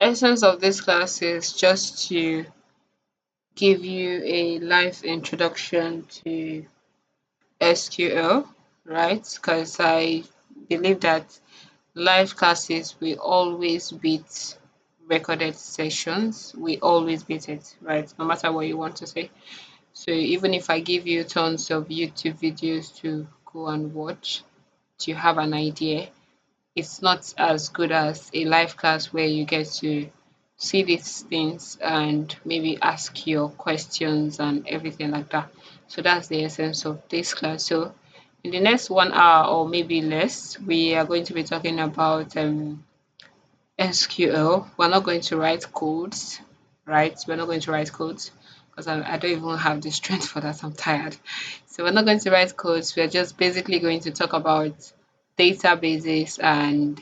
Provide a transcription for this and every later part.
Essence of this class is just to give you a live introduction to SQL, right? Because I believe that live classes will always beat recorded sessions. We always beat it, right? No matter what you want to say. So even if I give you tons of YouTube videos to go and watch to have an idea, it's not as good as a live class where you get to see these things and maybe ask your questions and everything like that. So that's the essence of this class. So in the next 1 hour or maybe less, we are going to be talking about SQL. We're not going to write codes, right? We're not going to write codes because I don't even have the strength for that. I'm tired. So we're not going to write codes. We're just basically going to talk about databases and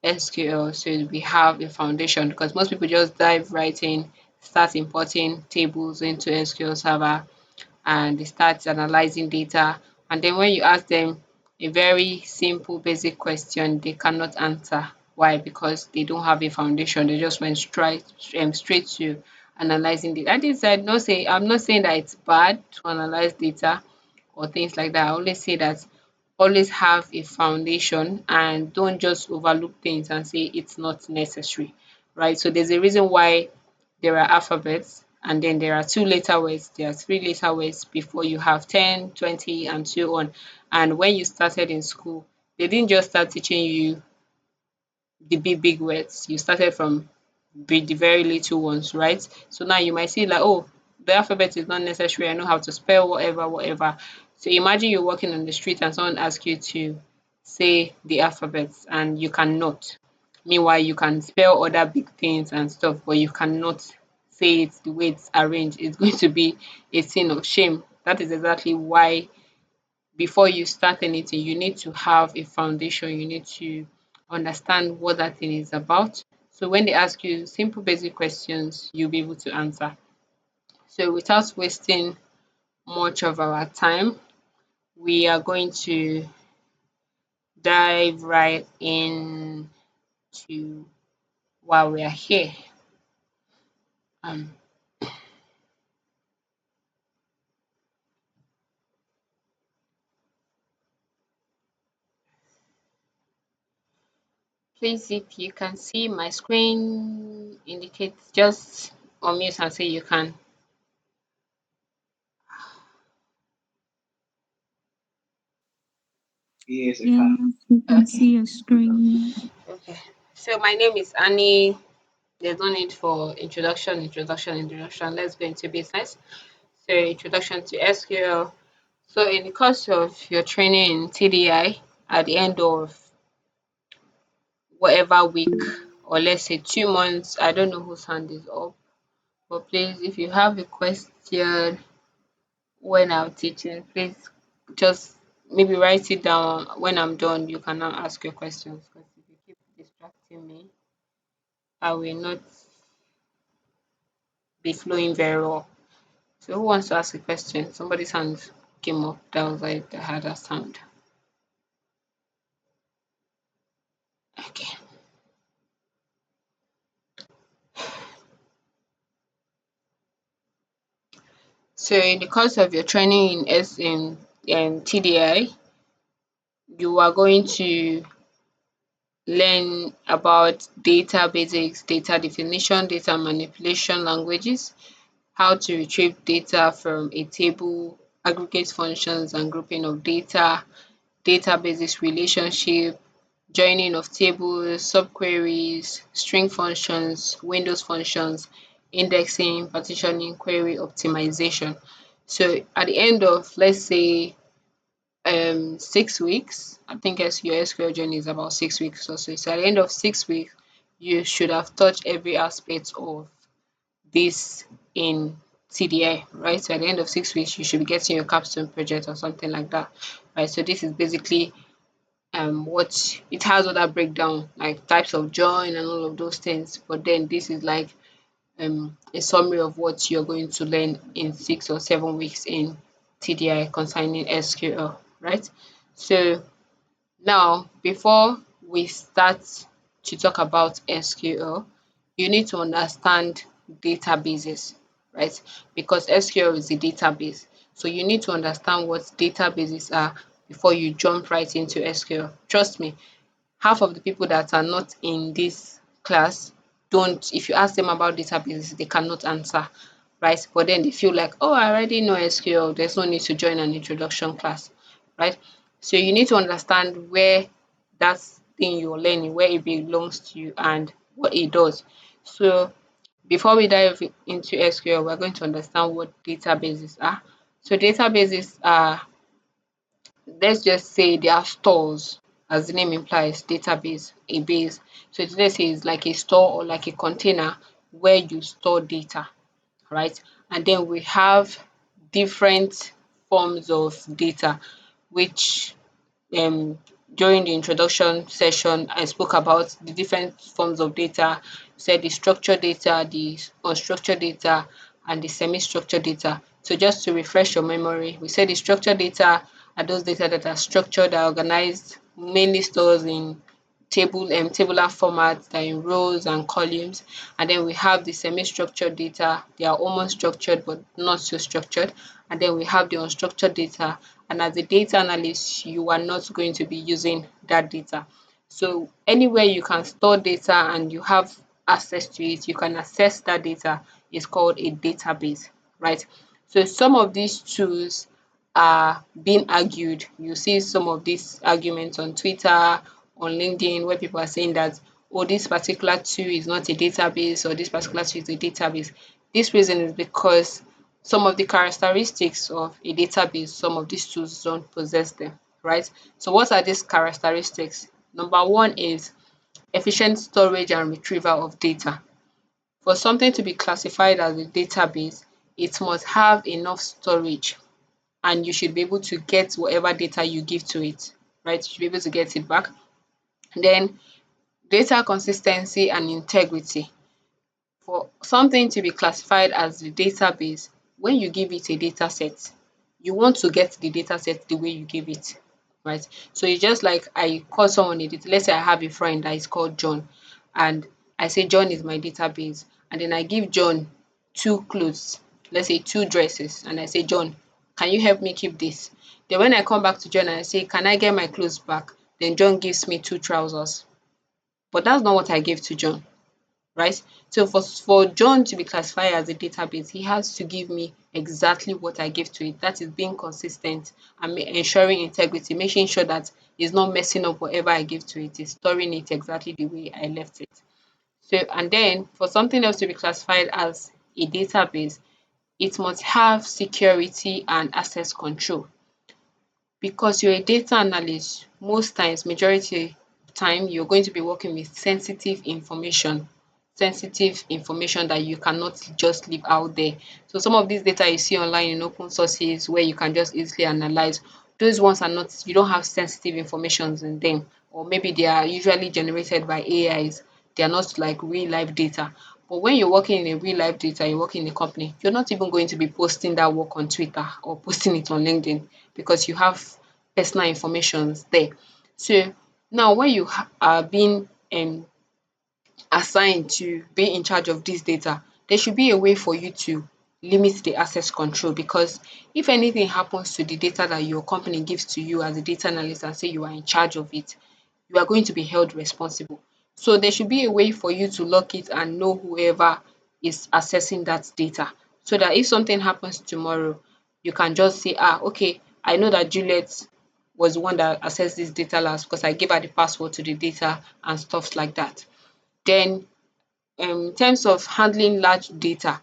SQL, so we have a foundation because most people just dive right in, start importing tables into SQL Server, and they start analyzing data. And then when you ask them a very simple, basic question, they cannot answer. Why? Because they don't have a foundation. They just went straight to analyzing data. That is, I'm not saying that it's bad to analyze data or things like that. I always say that always have a foundation and don't just overlook things and say it's not necessary, right? So there's a reason why there are alphabets and then there are two letter words, there are three letter words before you have 10, 20, and so on. And when you started in school, they didn't just start teaching you the big words. You started from the very little ones, right? So now you might see like, oh, the alphabet is not necessary. I know how to spell whatever, whatever. So imagine you're walking on the street and someone asks you to say the alphabets and you cannot. Meanwhile, you can spell other big things and stuff, but you cannot say it the way it's arranged. It's going to be a sin of shame. That is exactly why before you start anything, you need to have a foundation. You need to understand what that thing is about. So when they ask you simple basic questions, you'll be able to answer. So without wasting much of our time, we are going to dive right in to while we are here. Um, Please, if you can see my screen, indicate just unmute and say you can. Yes, I Yes, can. you can Okay. see your screen. Okay. So my name is Annie. There's no need for introduction. Let's go into business. So introduction to SQL. So in the course of your training in TDI, at the end of whatever week, or let's say 2 months, I don't know whose hand is up, but please, if you have a question when I'm teaching, please just maybe write it down. When I'm done, you can now ask your questions because if you keep distracting me, I will not be flowing very well. So who wants to ask a question? Somebody's hand came up. That was like the hardest hand. Okay. So in the course of your training in TDI, you are going to learn about data basics, data definition, data manipulation languages, how to retrieve data from a table, aggregate functions and grouping of data, databases relationship, joining of tables, subqueries, string functions, Windows functions, indexing, partitioning, query optimization. So at the end of, let's say, 6 weeks, I think your SQL journey is about 6 weeks or so. So at the end of 6 weeks, you should have touched every aspect of this in TDI, right? So at the end of 6 weeks, you should be getting your capstone project or something like that, right? So this is basically what it has, other breakdown like types of join and all of those things, but then this is like a summary of what you're going to learn in 6 or 7 weeks in TDI concerning SQL, right? So now before we start to talk about SQL, you need to understand databases, right? Because SQL is a database. So you need to understand what databases are before you jump right into SQL. Trust me, half of the people that are not in this class don't, if you ask them about databases, they cannot answer, right? But then they feel like, oh, I already know SQL, there's no need to join an introduction class, right? So you need to understand where that thing you're learning, where it belongs to you and what it does. So before we dive into SQL, we're going to understand what databases are. So databases are, let's just say, they are stores, as the name implies, database, a base. So let's say it's like a store or like a container where you store data, right? And then we have different forms of data, which um during the introduction session I spoke about the different forms of data, said the structured data, the unstructured data, and the semi-structured data. So just to refresh your memory, we said the structured data are those data that are structured, are organized, mainly stores in tabular formats that are in rows and columns. And then we have the semi-structured data, they are almost structured but not so structured. And then we have the unstructured data, and as a data analyst you are not going to be using that data. So anywhere you can store data and you have access to it, you can access that data, is called a database, right? So some of these tools are being argued. You see some of these arguments on Twitter, on LinkedIn, where people are saying that, oh, this particular tool is not a database or this particular tool is a database. This reason is because some of the characteristics of a database, some of these tools don't possess them, right? So what are these characteristics? Number one is efficient storage and retrieval of data. For something to be classified as a database, it must have enough storage and you should be able to get whatever data you give to it, right? You should be able to get it back. Then data consistency and integrity. For something to be classified as a database, when you give it a data set, you want to get the data set the way you give it, right? So it's just like I call someone a data. Let's say I have a friend that is called John, and I say John is my database, and then I give John two clothes, let's say two dresses, and I say, John, can you help me keep this? Then when I come back to John and I say, can I get my clothes back? Then John gives me two trousers. But that's not what I gave to John, right? So for John to be classified as a database, he has to give me exactly what I give to it. That is being consistent and ensuring integrity, making sure that he's not messing up whatever I give to it, he's storing it exactly the way I left it. So, and then for something else to be classified as a database, it must have security and access control. Because you're a data analyst, most times, majority time, you're going to be working with sensitive information that you cannot just leave out there. So some of these data you see online in open sources where you can just easily analyze, those ones are not, you don't have sensitive informations in them, or maybe they are usually generated by AIs. They are not like real life data. But when you're working in a real life data, you're working in a company, you're not even going to be posting that work on Twitter or posting it on LinkedIn because you have personal informations there. So now when you are being assigned to be in charge of this data, there should be a way for you to limit the access control, because if anything happens to the data that your company gives to you as a data analyst and say you are in charge of it, you are going to be held responsible. So there should be a way for you to lock it and know whoever is accessing that data, so that if something happens tomorrow, you can just say, ah, okay, I know that Juliet was the one that accessed this data last because I gave her the password to the data and stuff like that. Then in terms of handling large data,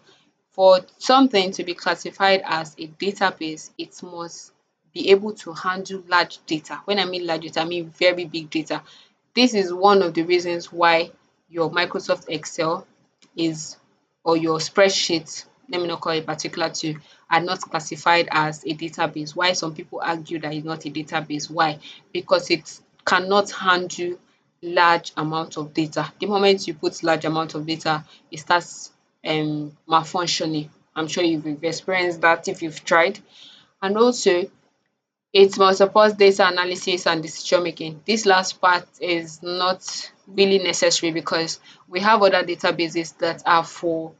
for something to be classified as a database, it must be able to handle large data. When I mean large data, I mean very big data. This is one of the reasons why your Microsoft Excel is, or your spreadsheet, let me not call it particular tool, are not classified as a database. Why some people argue that it's not a database? Why? Because it cannot handle large amount of data. The moment you put large amount of data, it starts malfunctioning. I'm sure you've experienced that if you've tried. And also, It must support data analysis and decision making. This last part is not really necessary because we have other databases that are for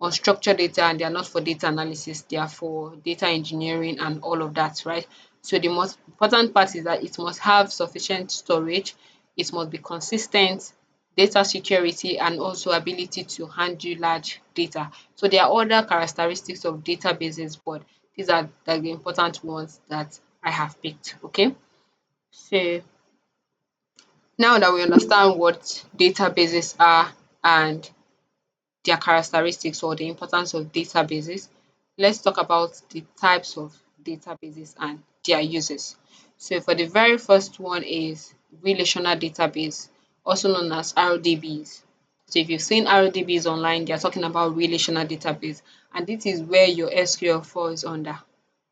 unstructured data and they are not for data analysis. They are for data engineering and all of that, right? So the most important part is that it must have sufficient storage, it must be consistent, data security, and also ability to handle large data. So there are other characteristics of databases, but these are like the important ones that I have picked. Okay. So now that we understand what databases are and their characteristics or the importance of databases, let's talk about the types of databases and their uses. So for the very first one is relational database, also known as RDBs. So if you've seen RDBs online, they're talking about relational database, and this is where your SQL falls under,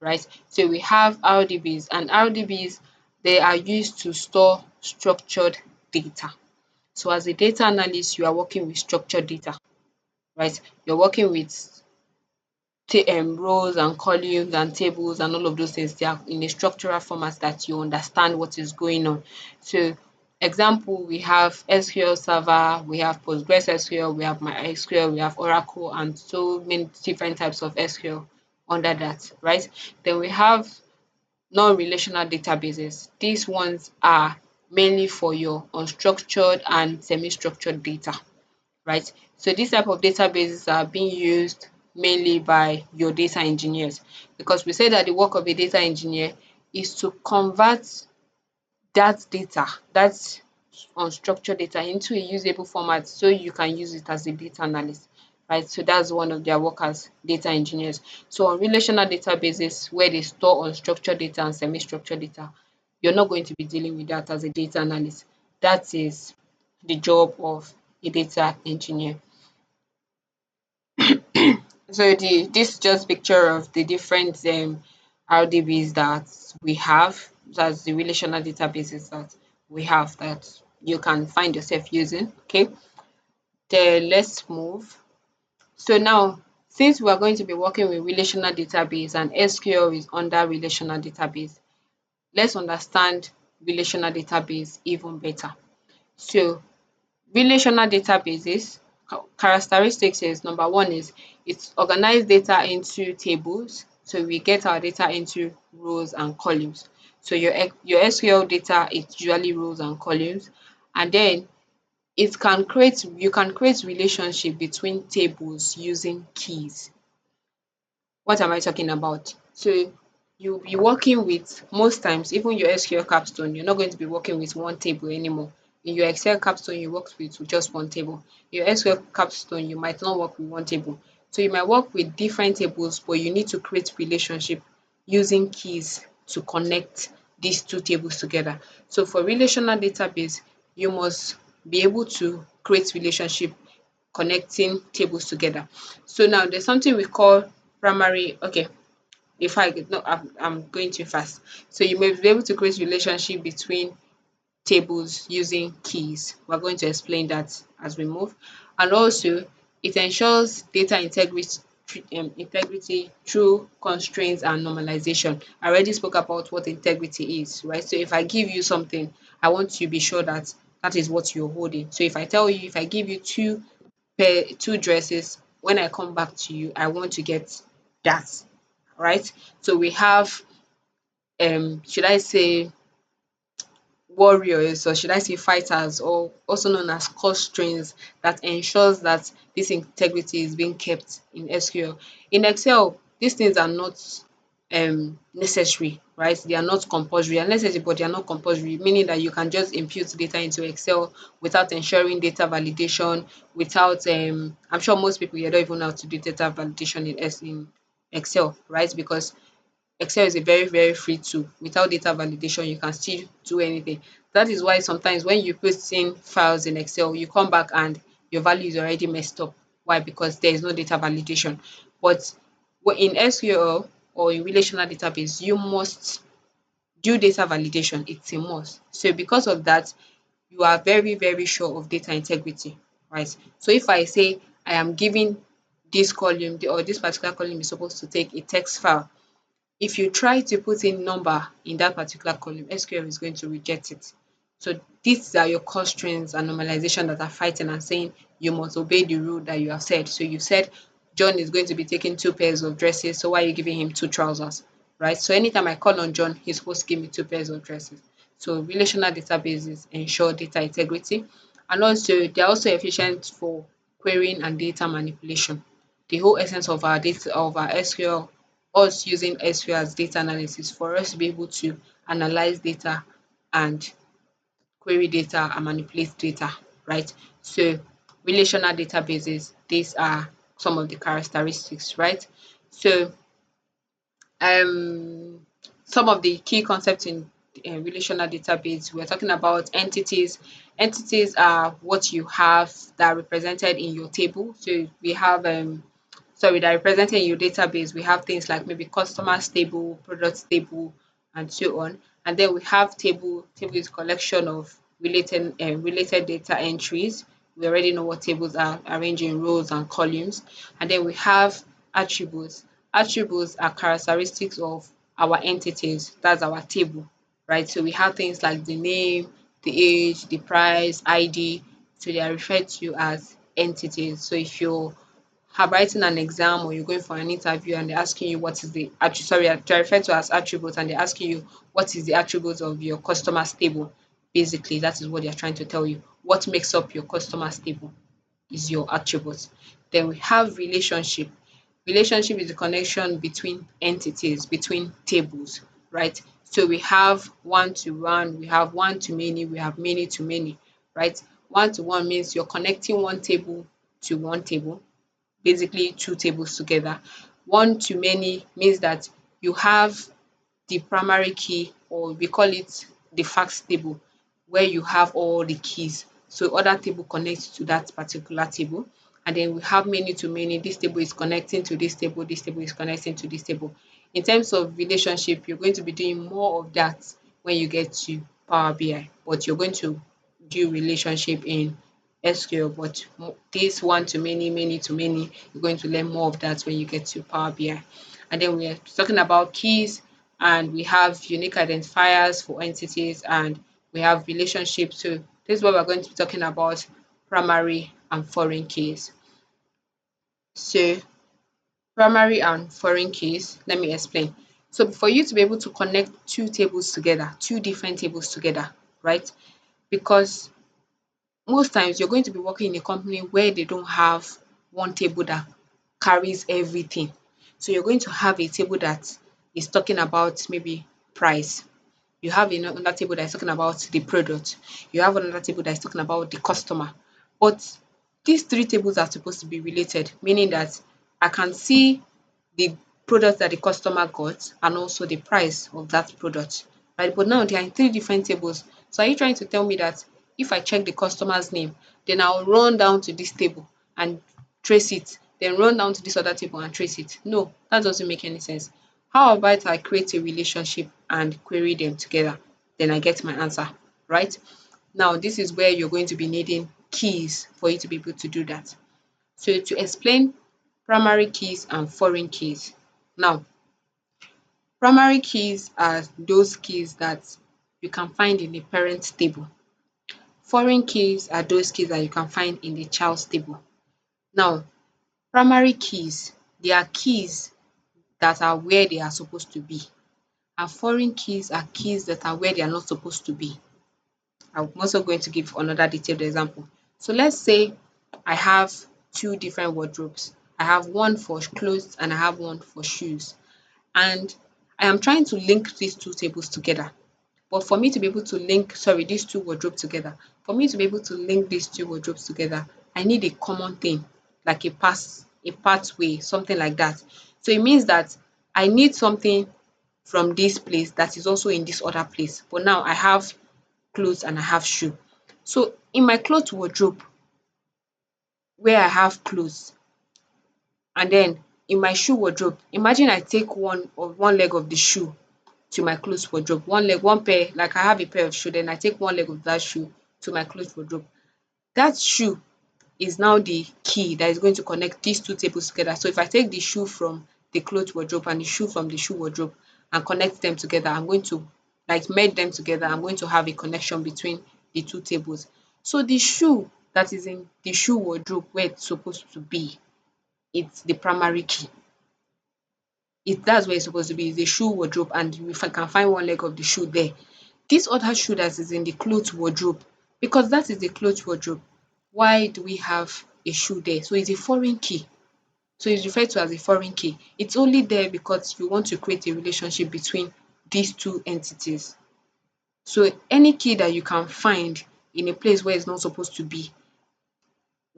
right? So we have RDBs, and RDBs, they are used to store structured data. So as a data analyst, you are working with structured data, right? You're working with rows and columns and tables and all of those things. They are in a structural format that you understand what is going on. So example, we have SQL Server, we have PostgreSQL, we have MySQL, we have Oracle, and so many different types of SQL under that, right? Then we have non-relational databases. These ones are mainly for your unstructured and semi-structured data, right? So this type of databases are being used mainly by your data engineers, because we say that the work of a data engineer is to convert that data, that unstructured data, into a usable format so you can use it as a data analyst, right? So that's one of their work as data engineers. So on relational databases where they store unstructured data and semi-structured data, you're not going to be dealing with that as a data analyst. That is the job of a data engineer. So this just picture of the different RDBs that we have, that's the relational databases that we have that you can find yourself using. Okay, then let's move. So now, since we are going to be working with relational database and SQL is under relational database, let's understand relational database even better. So relational databases characteristics is number one is it's organize data into tables. So we get our data into rows and columns. So your SQL data is usually rows and columns, and then you can create relationship between tables using keys. What am I talking about? So you'll be working with, most times, even your SQL capstone, you're not going to be working with one table anymore. In your Excel capstone, you work with just one table. Your SQL capstone, you might not work with one table. So you might work with different tables, but you need to create relationship using keys to connect these two tables together. So for relational database, you must be able to create relationship connecting tables together. So now there's something we call primary. Okay, if I get no, I'm going too fast. So you may be able to create relationship between tables using keys. We're going to explain that as we move. And also, it ensures data integrity through constraints and normalization. I already spoke about what integrity is, right? So if I give you something, I want to be sure that that is what you're holding. So if I tell you, if I give you two dresses, when I come back to you, I want to get that, right? So we have should I say warriors, or should I say fighters, or also known as constraints, that ensures that this integrity is being kept in SQL. In Excel, these things are not necessary, right? They are not compulsory. They are necessary, but they are not compulsory, meaning that you can just impute data into Excel without ensuring data validation, without I'm sure most people here don't even know how to do data validation in Excel, right? Because Excel is a very, very free tool. Without data validation, you can still do anything. That is why sometimes when you put in files in Excel, you come back and your value is already messed up. Why? Because there is no data validation. But in SQL or in relational database, you must do data validation. It's a must. So because of that, you are very, very sure of data integrity, right? So if I say I am giving this column, or this particular column is supposed to take a text file, If you try to put in number in that particular column, SQL is going to reject it. So these are your constraints and normalization that are fighting and saying you must obey the rule that you have said. So you said John is going to be taking 2 pairs of dresses, so why are you giving him 2 trousers? Right? So anytime I call on John, he's supposed to give me 2 pairs of dresses. So relational databases ensure data integrity, and also they're also efficient for querying and data manipulation. The whole essence of our data of our SQL, us using SQL as data analysis, for us to be able to analyze data and query data and manipulate data, right? So relational databases, these are some of the characteristics, right? So um some of the key concepts in relational database, we're talking about entities. Entities are what you have that are represented in your table. So we have sorry, that are represented in your database. We have things like maybe customers table, products table, and so on. And then we have table. Table is collection of related data entries. We already know what tables are, arranged in rows and columns. And then we have attributes. Attributes are characteristics of our entities. That's our table, right? So we have things like the name, the age, the price, ID. So they are referred to as entities. So if you're writing an exam or you're going for an interview and they're asking you what is the sorry, they're referred to as attributes, and they're asking you what is the attributes of your customer's table. Basically, that is what they're trying to tell you. What makes up your customer's table is your attributes. Then we have relationship. Relationship is the connection between entities, between tables, right? So we have one to one, we have one to many, we have many to many, right? One to one means you're connecting one table to one table, basically 2 tables together. One to many means that you have the primary key, or we call it the facts table, where you have all the keys. So other table connects to that particular table. And then we have many to many. This table is connecting to this table is connecting to this table. In terms of relationship, you're going to be doing more of that when you get to Power BI, but you're going to do relationship in SQL, but this one to many, many to many, you're going to learn more of that when you get to Power BI. And then we're talking about keys, and we have unique identifiers for entities, and we have relationships. So this is what we're going to be talking about: primary and foreign keys. So primary and foreign keys, let me explain. So for you to be able to connect 2 tables together, 2 different tables together, right? Because most times you're going to be working in a company where they don't have one table that carries everything. So you're going to have a table that is talking about maybe price. You have another table that is talking about the product. You have another table that is talking about the customer. But these 3 tables are supposed to be related, meaning that I can see the product that the customer got and also the price of that product, right? But now they are in 3 different tables. So are you trying to tell me that if I check the customer's name, then I'll run down to this table and trace it, then run down to this other table and trace it? No, that doesn't make any sense. How about I create a relationship and query them together? Then I get my answer, right? Now, this is where you're going to be needing keys for you to be able to do that. So to explain primary keys and foreign keys. Now, primary keys are those keys that you can find in the parent table. Foreign keys are those keys that you can find in the child's table. Now, primary keys, they are keys that are where they are supposed to be. And foreign keys are keys that are where they are not supposed to be. I'm also going to give another detailed example. So let's say I have 2 different wardrobes. I have one for clothes and I have one for shoes. And I am trying to link these 2 tables together. But for me to be able to link, sorry, these 2 wardrobes together, for me to be able to link these 2 wardrobes together, I need a common thing, like a pathway, something like that. So it means that I need something from this place that is also in this other place. But now I have clothes and I have shoe. So in my cloth wardrobe, where I have clothes, and then in my shoe wardrobe, imagine I take one leg of the shoe to my clothes wardrobe, one leg, one pair, like I have a pair of shoe, then I take one leg of that shoe to my clothes wardrobe. That shoe is now the key that is going to connect these 2 tables together. So if I take the shoe from the clothes wardrobe and the shoe from the shoe wardrobe, and connect them together. I'm going to like merge them together. I'm going to have a connection between the two tables. So the shoe that is in the shoe wardrobe where it's supposed to be, it's the primary key. That's where it's supposed to be, is the shoe wardrobe, and if I can find one leg of the shoe there. This other shoe that is in the clothes wardrobe, because that is the clothes wardrobe, why do we have a shoe there? So it's a foreign key. So it's referred to as a foreign key. It's only there because you want to create a relationship between these two entities. So any key that you can find in a place where it's not supposed to be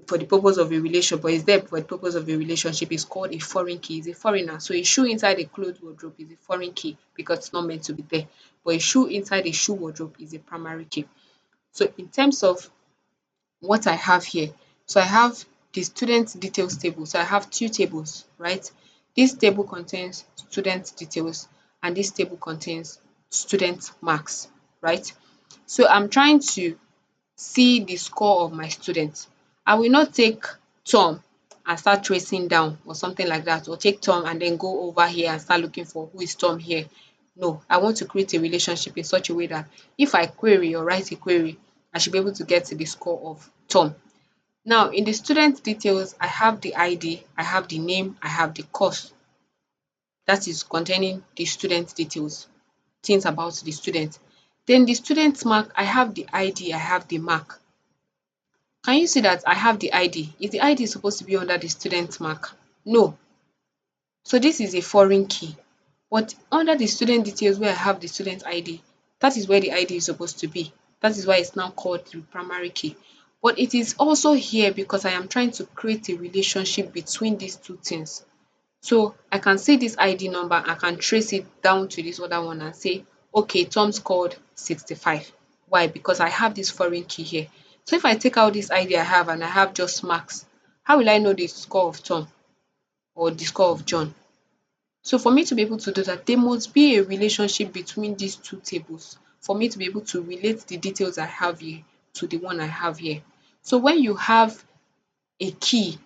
for the purpose of a relation, but it's there for the purpose of a relationship, is called a foreign key. It's a foreigner. So a shoe inside a clothes wardrobe is a foreign key because it's not meant to be there. But a shoe inside a shoe wardrobe is a primary key. So in terms of what I have here, so I have the student details table. So I have two tables, right? This table contains student details and this table contains student marks, right? So I'm trying to see the score of my students. I will not take Tom and start tracing down or something like that, or take Tom and then go over here and start looking for who is Tom here. No, I want to create a relationship in such a way that if I query or write a query, I should be able to get to the score of Tom. Now, in the student details, I have the ID, I have the name, I have the course. That is containing the student details, things about the student. Then the student mark, I have the ID, I have the mark. Can you see that I have the ID? Is the ID supposed to be under the student mark? No. So this is a foreign key. But under the student details where I have the student ID, that is where the ID is supposed to be. That is why it's now called the primary key. But it is also here because I am trying to create a relationship between these two things. So I can see this ID number, I can trace it down to this other one and say, okay, Tom scored 65. Why? Because I have this foreign key here. So if I take out this ID I have and I have just marks, how will I know the score of Tom or the score of John? So for me to be able to do that, there must be a relationship between these two tables for me to be able to relate the details I have here to the one I have here. So when you have a key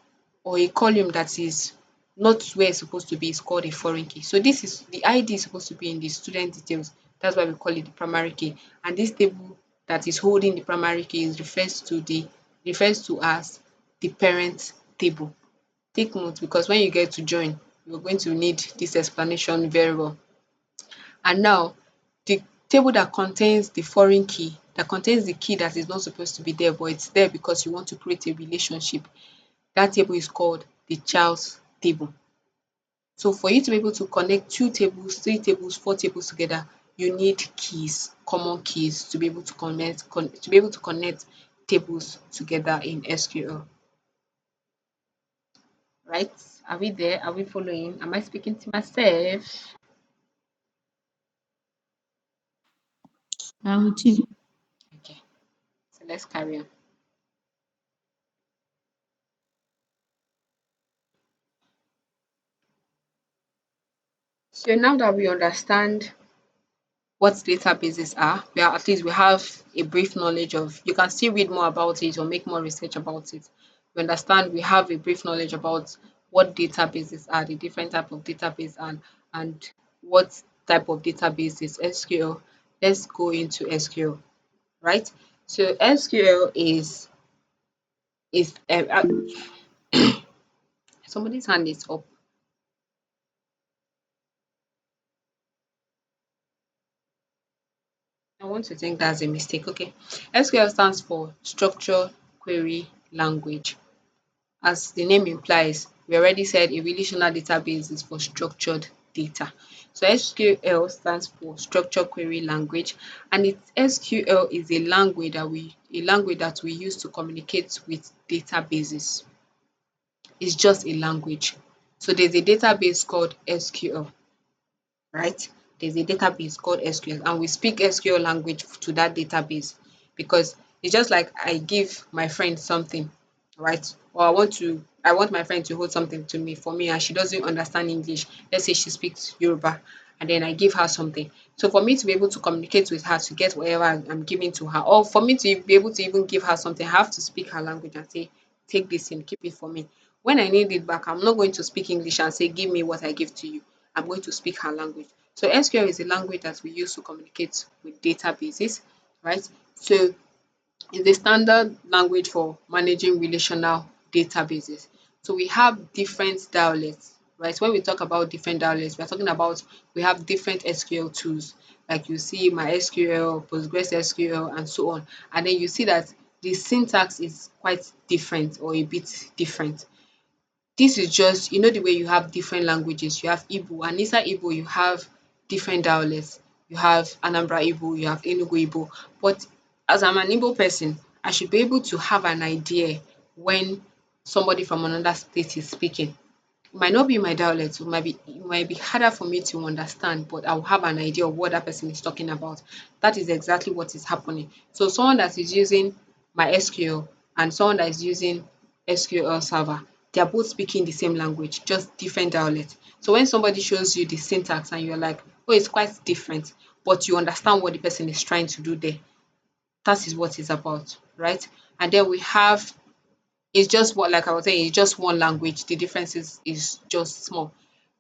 or a column that is not where it's supposed to be, is called a foreign key. So this is the ID is supposed to be in the student details. That's why we call it the primary key. And this table that is holding the primary key is refers to as the parent table. Take note because when you get to join, you're going to need this explanation very well. And now the table that contains the foreign key, that contains the key that is not supposed to be there, but it's there because you want to create a relationship, that table is called the child's table. So for you to be able to connect two tables, three tables, four tables together, you need keys, common keys to be able to connect tables together in SQL. Right? Are we there? Are we following? Am I speaking to myself? I'm with you. Okay, so let's carry on. So now that we understand what databases are, at least we have a brief knowledge of, you can still read more about it or make more research about it. We understand we have a brief knowledge about what databases are, the different type of database, and what type of database is SQL. Let's go into SQL, right? So SQL is somebody's hand is up. I want to think that's a mistake. Okay. SQL stands for Structured Query Language. As the name implies, we already said a relational database is for structured data. So SQL stands for Structured Query Language, and SQL is a language that we use to communicate with databases. It's just a language. So there's a database called SQL, right? There's a database called SQL, and we speak SQL language to that database because it's just like I give my friend something, right? Or I want my friend to hold something to me for me, and she doesn't understand English. Let's say she speaks Yoruba, and then I give her something. So for me to be able to communicate with her to get whatever I'm giving to her, or for me to be able to even give her something, I have to speak her language and say, take this and keep it for me. When I need it back, I'm not going to speak English and say, give me what I give to you. I'm going to speak her language. So SQL is a language that we use to communicate with databases, right? So it's the standard language for managing relational databases. So we have different dialects, right? When we talk about different dialects, we're talking about we have different SQL tools, like you see MySQL, PostgreSQL, and so on. And then you see that the syntax is quite different or a bit different. This is just, you know, the way you have different languages. You have Igbo, and inside Igbo you have different dialects. You have Anambra Igbo, you have Enugu Igbo. But as I'm an Igbo person, I should be able to have an idea when somebody from another state is speaking. It might not be my dialect, it might be harder for me to understand, but I'll have an idea of what that person is talking about. That is exactly what is happening. So someone that is using my SQL and someone that is using SQL Server, they are both speaking the same language, just different dialect. So when somebody shows you the syntax and you're like, oh, it's quite different, but you understand what the person is trying to do there, that is what it's about, right? And then we have, it's just what, like I was saying, it's just one language. The difference is just small.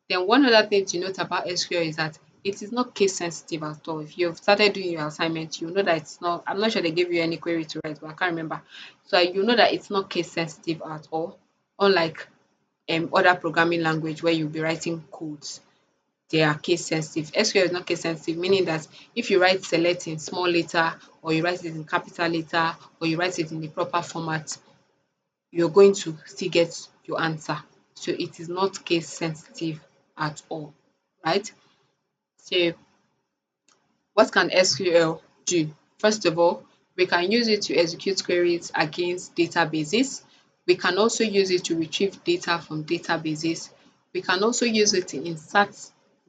Then one other thing to note about SQL is that it is not case sensitive at all. If you've started doing your assignment, you know that it's not, I'm not sure they gave you any query to write, but I can't remember. So you know that it's not case sensitive at all, unlike other programming language where you'll be writing codes. They are case sensitive. SQL is not case sensitive, meaning that if you write select in small letter, or you write it in capital letter, or you write it in the proper format, you're going to still get your answer. So it is not case sensitive at all, right? So what can SQL do? First of all, we can use it to execute queries against databases. We can also use it to retrieve data from databases. We can also use it to insert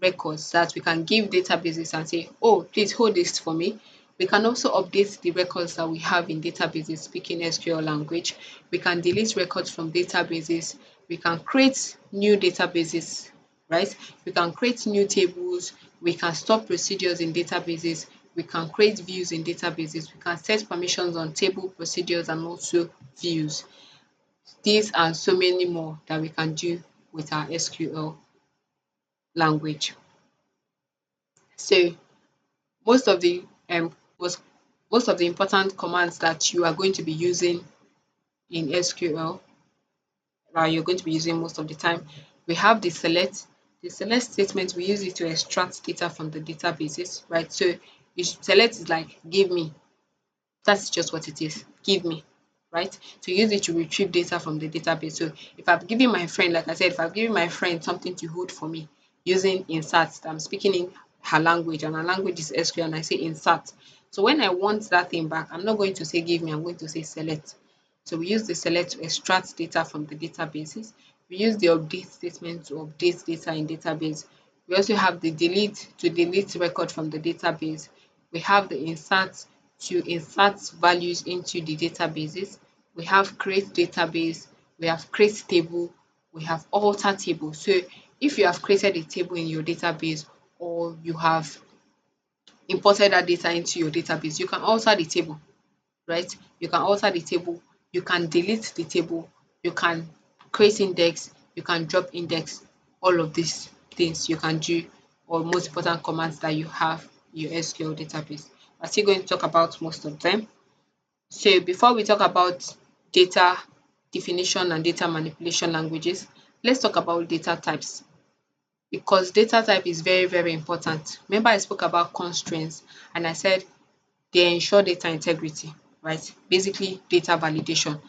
records that we can give databases and say, oh, please hold this for me. We can also update the records that we have in databases speaking SQL language. We can delete records from databases. We can create new databases, right? We can create new tables. We can store procedures in databases. We can create views in databases. We can set permissions on table procedures and also views. These and so many more that we can do with our SQL language. So most of the most most of the important commands that you are going to be using in SQL, you're going to be using most of the time, we have the select. The select statement, we use it to extract data from the databases, right? So select is like give me. That's just what it is. Give me, right? To use it to retrieve data from the database. So if I've given my friend, like I said, if I've given my friend something to hold for me using insert, I'm speaking in her language and her language is SQL and I say insert. So when I want that thing back, I'm not going to say give me, I'm going to say select. So we use the select to extract data from the databases. We use the update statement to update data in database. We also have the delete to delete record from the database. We have the insert to insert values into the databases. We have create database, we have create table, we have alter table. So if you have created a table in your database or you have imported that data into your database, you can alter the table, right? You can alter the table, you can delete the table, you can create index, you can drop index, all of these things you can do, or most important commands that you have in your SQL database. We're still going to talk about most of them. So before we talk about data definition and data manipulation languages, let's talk about data types because data type is very, very important. Remember I spoke about constraints and I said they ensure data integrity, right? Basically, data validation.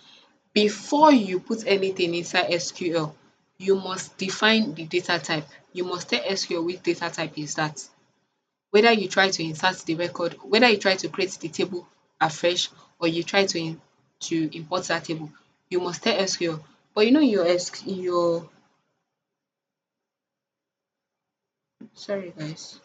Before you put anything inside SQL, you must define the data type. You must tell SQL which data type is that. Whether you try to insert the record, whether you try to create the table afresh or you try to import that table, you must tell SQL. But you know your sorry guys.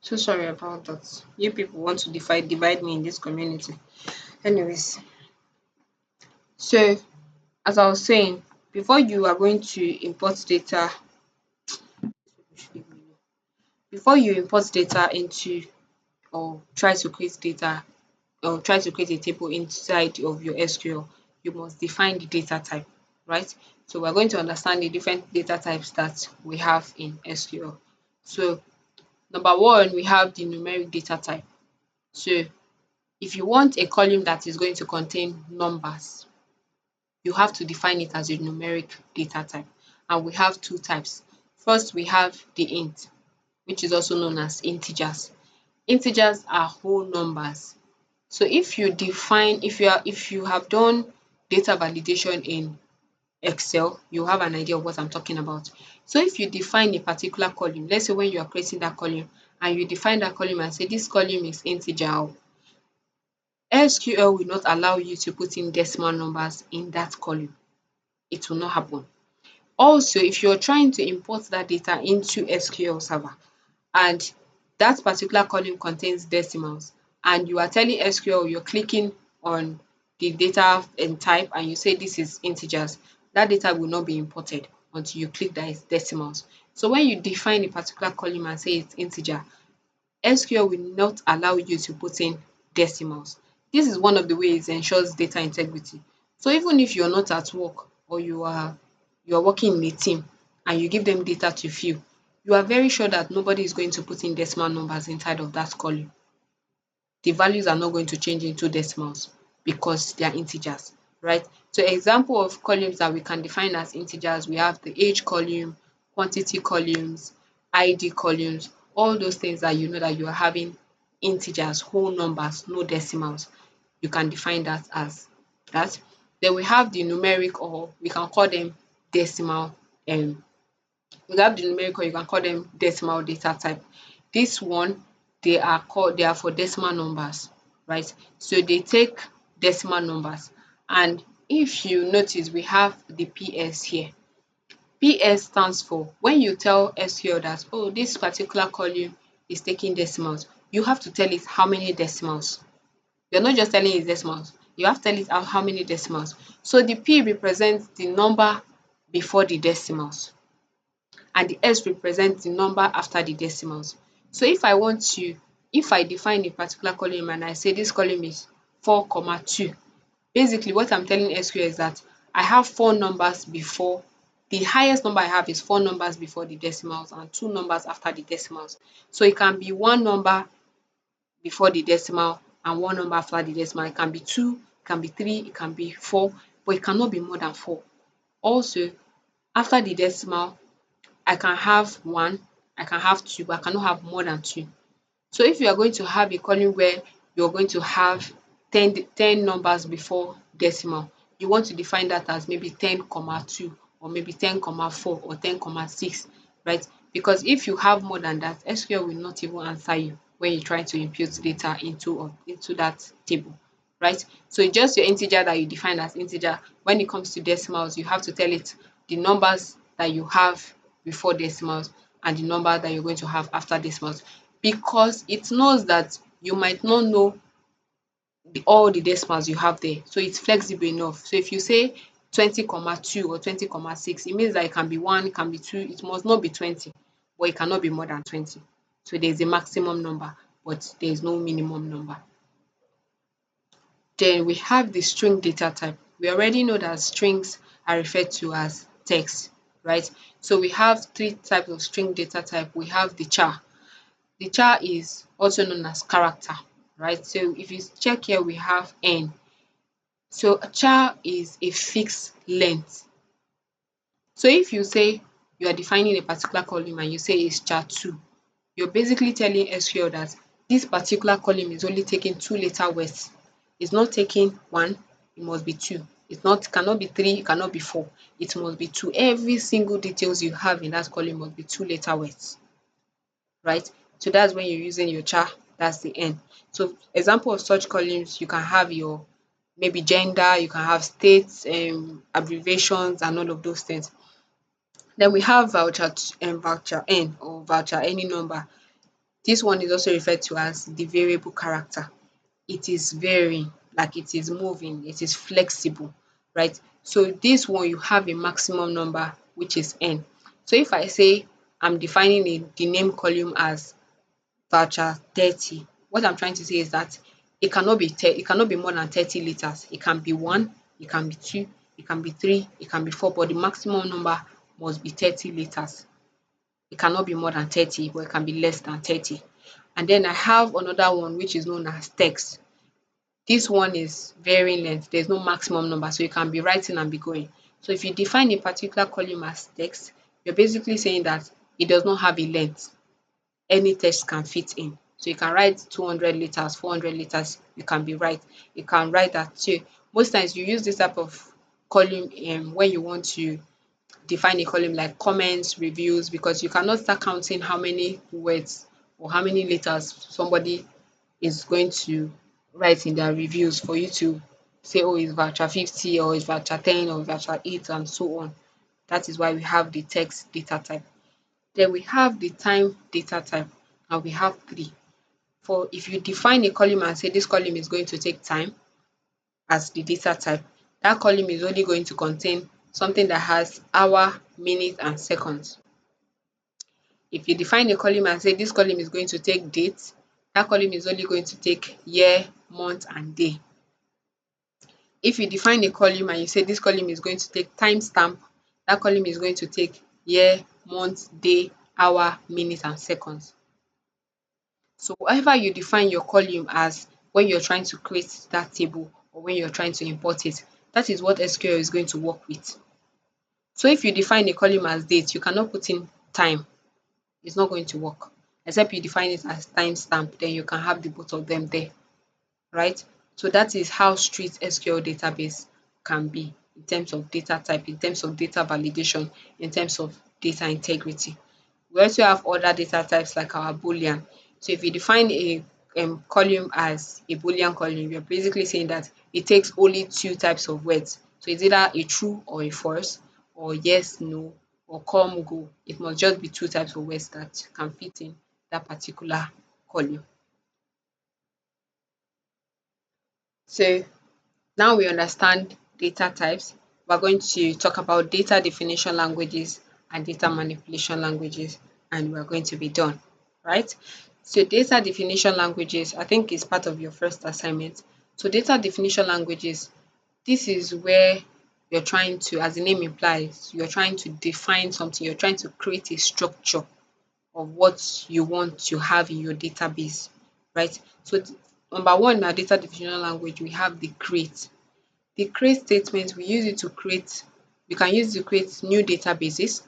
So sorry about that. You people want to divide me in this community. Anyways, so as I was saying, before you are going to import data, before you import data into or try to create data or try to create a table inside of your SQL, you must define the data type, right? So we're going to understand the different data types that we have in SQL. So number one, we have the numeric data type. So if you want a column that is going to contain numbers, you have to define it as a numeric data type. And we have two types. First, we have the int, which is also known as integers. Integers are whole numbers. So if you have done data validation in Excel, you have an idea of what I'm talking about. So if you define a particular column, let's say when you are creating that column and you define that column and say this column is integer, SQL will not allow you to put in decimal numbers in that column. It will not happen. Also, if you're trying to import that data into SQL Server and that particular column contains decimals and you are telling SQL you're clicking on the data and type and you say this is integers, that data will not be imported until you click that it's decimals. So when you define a particular column and say it's integer, SQL will not allow you to put in decimals. This is one of the ways it ensures data integrity. So even if you're not at work or you are working in a team and you give them data to fill, you are very sure that nobody is going to put in decimal numbers inside of that column. The values are not going to change into decimals because they are integers, right? So example of columns that we can define as integers, we have the age column, quantity columns, ID columns, all those things that you know that you are having integers, whole numbers, no decimals. You can define that as that. Then we have the numeric, or we can call them decimal um we have the numerical, you can call them decimal data type. This one, they are for decimal numbers, right? So they take decimal numbers. And if you notice, we have the PS here. PS stands for when you tell SQL that, oh, this particular column is taking decimals, you have to tell it how many decimals. You're not just telling it decimals, you have to tell it how many decimals. So the P represents the number before the decimals and the S represents the number after the decimals. So if I define a particular column and I say this column is 4, 2, basically what I'm telling SQL is that I have four numbers before, the highest number I have is four numbers before the decimals and two numbers after the decimals. So it can be one number before the decimal and one number after the decimal. It can be two, it can be three, it can be four, but it cannot be more than four. Also, after the decimal, I can have one, I can have two, but I cannot have more than two. So if you are going to have a column where you're going to have 10 numbers before decimal, you want to define that as maybe 10, 2 or maybe 10, 4 or 10, 6, right? Because if you have more than that, SQL will not even answer you when you try to input data into that table, right? So it's just your integer that you define as integer. When it comes to decimals, you have to tell it the numbers that you have before decimals and the number that you're going to have after decimals, because it knows that you might not know all the decimals you have there. So it's flexible enough. So if you say 20, 2 or 20, 6, it means that it can be 1, it can be 2, it must not be 20, but it cannot be more than 20. So there's a maximum number, but there is no minimum number. Then we have the string data type. We already know that strings are referred to as text, right? So we have three types of string data type. We have the char. The char is also known as character, right? So if you check here, we have n. So a char is a fixed length. So if you say you are defining a particular column and you say it's char 2, you're basically telling SQL that this particular column is only taking 2 letter words. It's not taking 1, it must be 2. Cannot be 3, it cannot be 4. It must be 2. Every single details you have in that column must be 2 letter words, right? So that's when you're using your char, that's the n. So example of such columns, you can have your maybe gender, you can have states, abbreviations and all of those things. Then we have voucher n or voucher any number. This one is also referred to as the variable character. It is varying, like it is moving, it is flexible, right? So this one you have a maximum number which is n. So if I say I'm defining the name column as voucher 30, what I'm trying to say is that it cannot be more than 30 liters. It can be one, it can be two, it can be three, it can be four, but the maximum number must be 30 liters. It cannot be more than 30, but it can be less than 30. And then I have another one which is known as text. This one is varying length. There's no maximum number, so you can be writing and be going. So if you define a particular column as text, you're basically saying that it does not have a length. Any text can fit in. So you can write 200 liters, 400 liters, you can be right. You can write that too. Most times you use this type of column when you want to define a column like comments, reviews, because you cannot start counting how many words or how many letters somebody is going to write in their reviews for you to say, oh, it's voucher 50 or it's voucher 10 or voucher 8 and so on. That is why we have the text data type. Then we have the time data type, and we have three. For if you define a column and say this column is going to take time as the data type, that column is only going to contain something that has hour, minute, and seconds. If you define a column and say this column is going to take date, that column is only going to take year, month, and day. If you define a column and you say this column is going to take timestamp, that column is going to take year, month, day, hour, minute, and seconds. So whatever you define your column as when you're trying to create that table or when you're trying to import it, that is what SQL is going to work with. So if you define a column as date, you cannot put in time. It's not going to work. Except you define it as timestamp, then you can have the both of them there, right? So that is how strict SQL database can be in terms of data type, in terms of data validation, in terms of data integrity. We also have other data types like our Boolean. So if you define a column as a Boolean column, you're basically saying that it takes only two types of words. So it's either a true or a false, or yes, no, or come, go. It must just be two types of words that can fit in that particular column. So now we understand data types. We're going to talk about data definition languages and data manipulation languages, and we're going to be done, right? So data definition languages, I think is part of your first assignment. So data definition languages, this is where you're trying to, as the name implies, you're trying to define something, you're trying to create a structure of what you want to have in your database, right? So number one in our data definition language, we have the create. The create statement, we use it to create, we can use it to create new databases,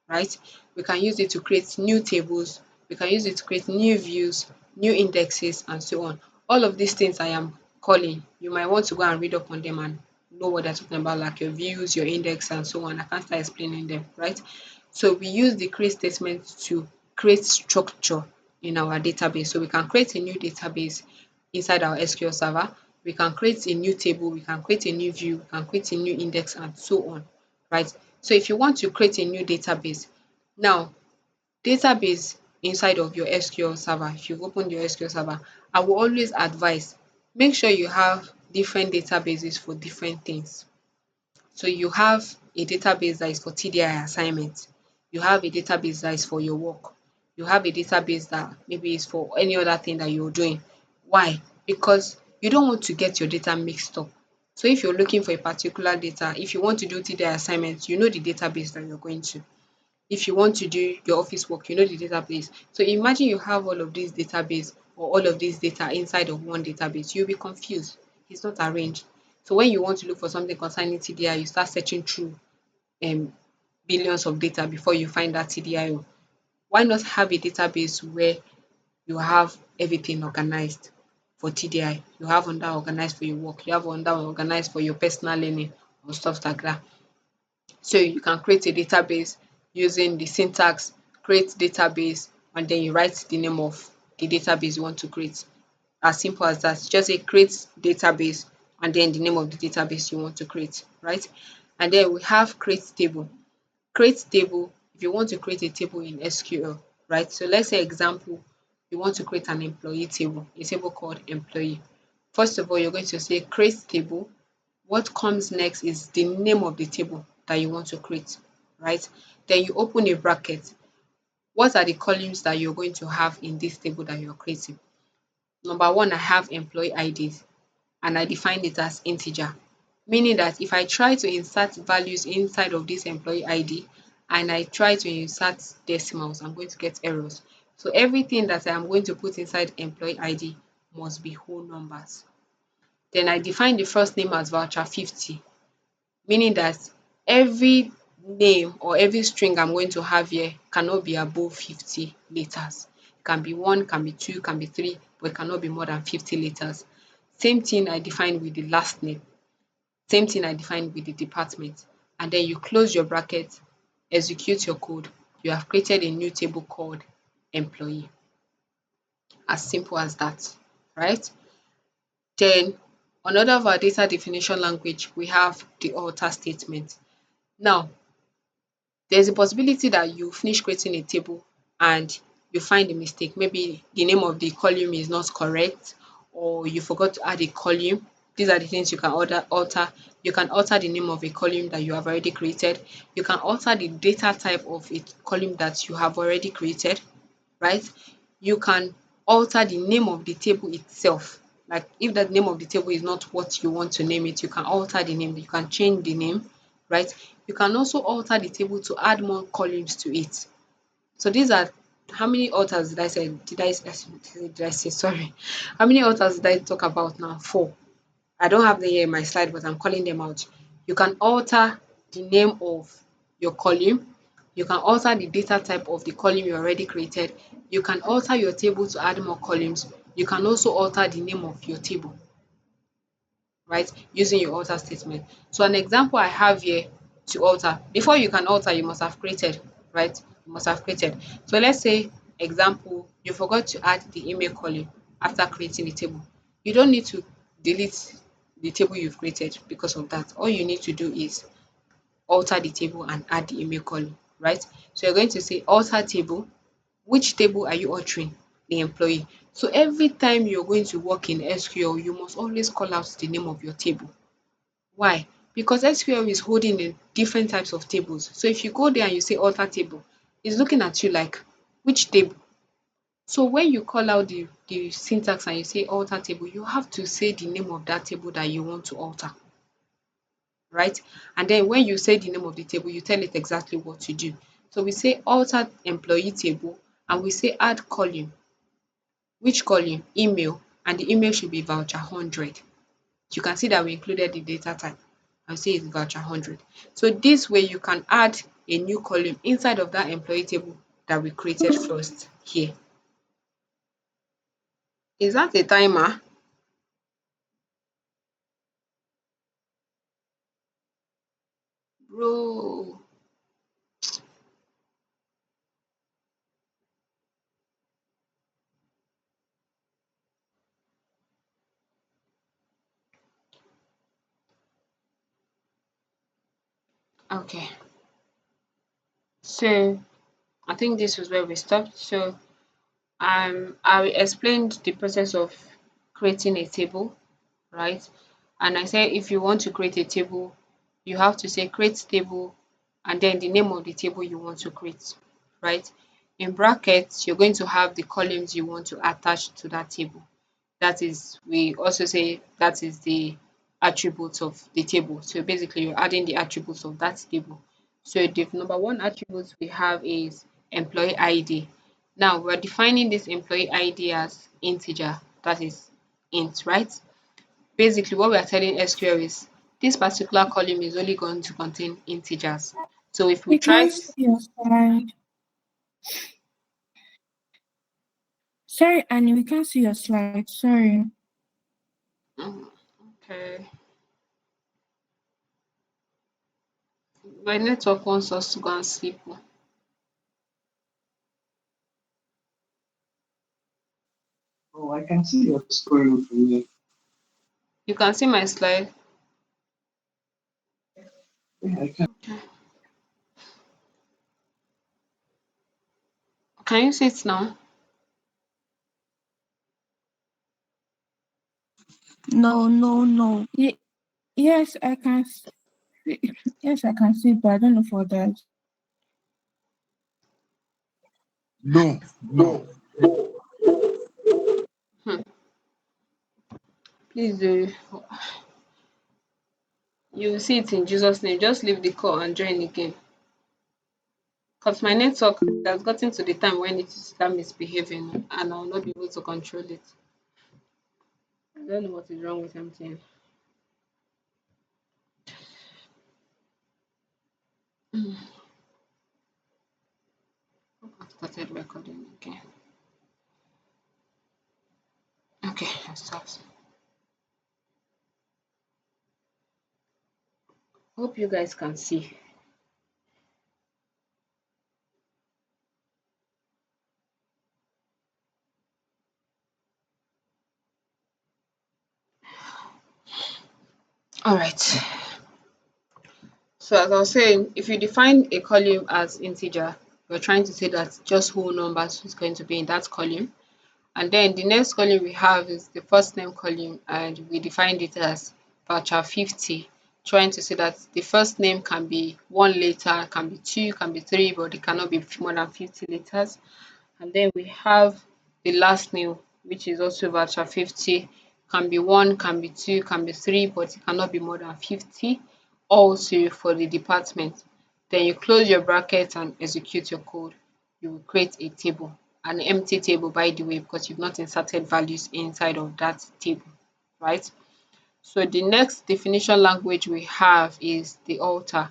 right? We can use it to create new tables, we can use it to create new views, new indexes, and so on. All of these things I am calling, you might want to go and read up on them and know what they're talking about, like your views, your index, and so on. I can't start explaining them, right? So we use the create statement to create structure in our database. So we can create a new database inside our SQL server. We can create a new table, we can create a new view, we can create a new index, and so on, right? So if you want to create a new database, now database inside of your SQL server, if you've opened your SQL server, I will always advise make sure you have different databases for different things. So you have a database that is for TDI assignments, you have a database that is for your work, you have a database that maybe is for any other thing that you're doing. Why? Because you don't want to get your data mixed up. So if you're looking for a particular data, if you want to do TDI assignments, you know the database that you're going to. If you want to do your office work, you know the database. So imagine you have all of these database or all of these data inside of one database. You'll be confused. It's not arranged. So when you want to look for something concerning TDI, you start searching through um billions of data before you find that TDI. Why not have a database where you have everything organized for TDI? You have under organized for your work, you have under organized for your personal learning or stuff like that. So you can create a database using the syntax create database, and then you write the name of the database you want to create. As simple as that. Just say create database and then the name of the database you want to create, right? And then we have create table. Create table, if you want to create a table in SQL, right? So let's say example, you want to create an employee table, a table called employee. First of all, you're going to say create table. What comes next is the name of the table that you want to create, right? Then you open a bracket. What are the columns that you're going to have in this table that you're creating? Number one, I have employee IDs and I define it as integer, meaning that if I try to insert values inside of this employee ID and I try to insert decimals, I'm going to get errors. So everything that I'm going to put inside employee ID must be whole numbers. Then I define the first name as voucher 50, meaning that every name or every string I'm going to have here cannot be above 50 letters. It can be one, can be two, can be three, but it cannot be more than 50 letters. Same thing I define with the last name. Same thing I define with the department. And then you close your bracket, execute your code. You have created a new table called employee. As simple as that, right? Then another of our data definition language, we have the alter statement. Now, there's a possibility that you finish creating a table and you find a mistake. Maybe the name of the column is not correct or you forgot to add a column. These are the things you can alter. You can alter the name of a column that you have already created. You can alter the data type of a column that you have already created, right? You can alter the name of the table itself. Like if the name of the table is not what you want to name it, you can alter the name. You can change the name, right? You can also alter the table to add more columns to it. So these are how many alters did I say? Did I say sorry? How many alters did I talk about now? Four. I don't have them here in my slide, but I'm calling them out. You can alter the name of your column. You can alter the data type of the column you already created. You can alter your table to add more columns. You can also alter the name of your table, right? Using your alter statement. So an example I have here to alter. Before you can alter, you must have created, right? You must have created. So let's say, example, you forgot to add the email column after creating the table. You don't need to delete the table you've created because of that. All you need to do is alter the table and add the email column, right? So you're going to say alter table. Which table are you altering? The employee. So every time you're going to work in SQL, you must always call out the name of your table. Why? Because SQL is holding in different types of tables. So if you go there and you say alter table, it's looking at you like, which table? So when you call out the syntax and you say alter table, you have to say the name of that table that you want to alter, right? And then when you say the name of the table, you tell it exactly what to do. So we say alter employee table and we say add column. Which column? Email. And the email should be voucher 100. You can see that we included the data type and say it's voucher 100. So this way you can add a new column inside of that employee table that we created first here. Is that a timer? Bro. Okay. So I think this was where we stopped. So I explained the process of creating a table, right? And I said if you want to create a table, you have to say create table and then the name of the table you want to create, right? In brackets, you're going to have the columns you want to attach to that table. That is, we also say that is the attributes of the table. So basically, you're adding the attributes of that table. So the number one attribute we have is employee ID. Now we're defining this employee ID as integer, that is int, right? Basically, what we are telling SQL is this particular column is only going to contain integers. So if we We try can't to, see your slide. Sorry, Annie, we can't see your slide. Sorry. mm, okay, my network wants us to go and sleep. Oh, I can see your screen from here. You can see my slide. Yeah, I can. Can you see it now? No, no, no. Yes, I can see. Yes, I can see, but I don't know for that. No, no. Hmm. Please do. You will see it in Jesus' name. Just leave the call and join again. Because my network has gotten to the time when it start misbehaving and I'll not be able to control it. I don't know what is wrong with MTN. I've started recording again. Okay, let's start. Hope you guys can see. All right. So as I was saying, if you define a column as integer, we're trying to say that just whole numbers is going to be in that column. And then the next column we have is the first name column, and we defined it as voucher 50, trying to say that the first name can be one letter, can be two, can be three, but it cannot be more than 50 letters. And then we have the last name, which is also voucher 50, can be one, can be two, can be three, but it cannot be more than 50. Also for the department, then you close your bracket and execute your code. You will create a table, an empty table by the way, because you've not inserted values inside of that table, right? So the next definition language we have is the alter.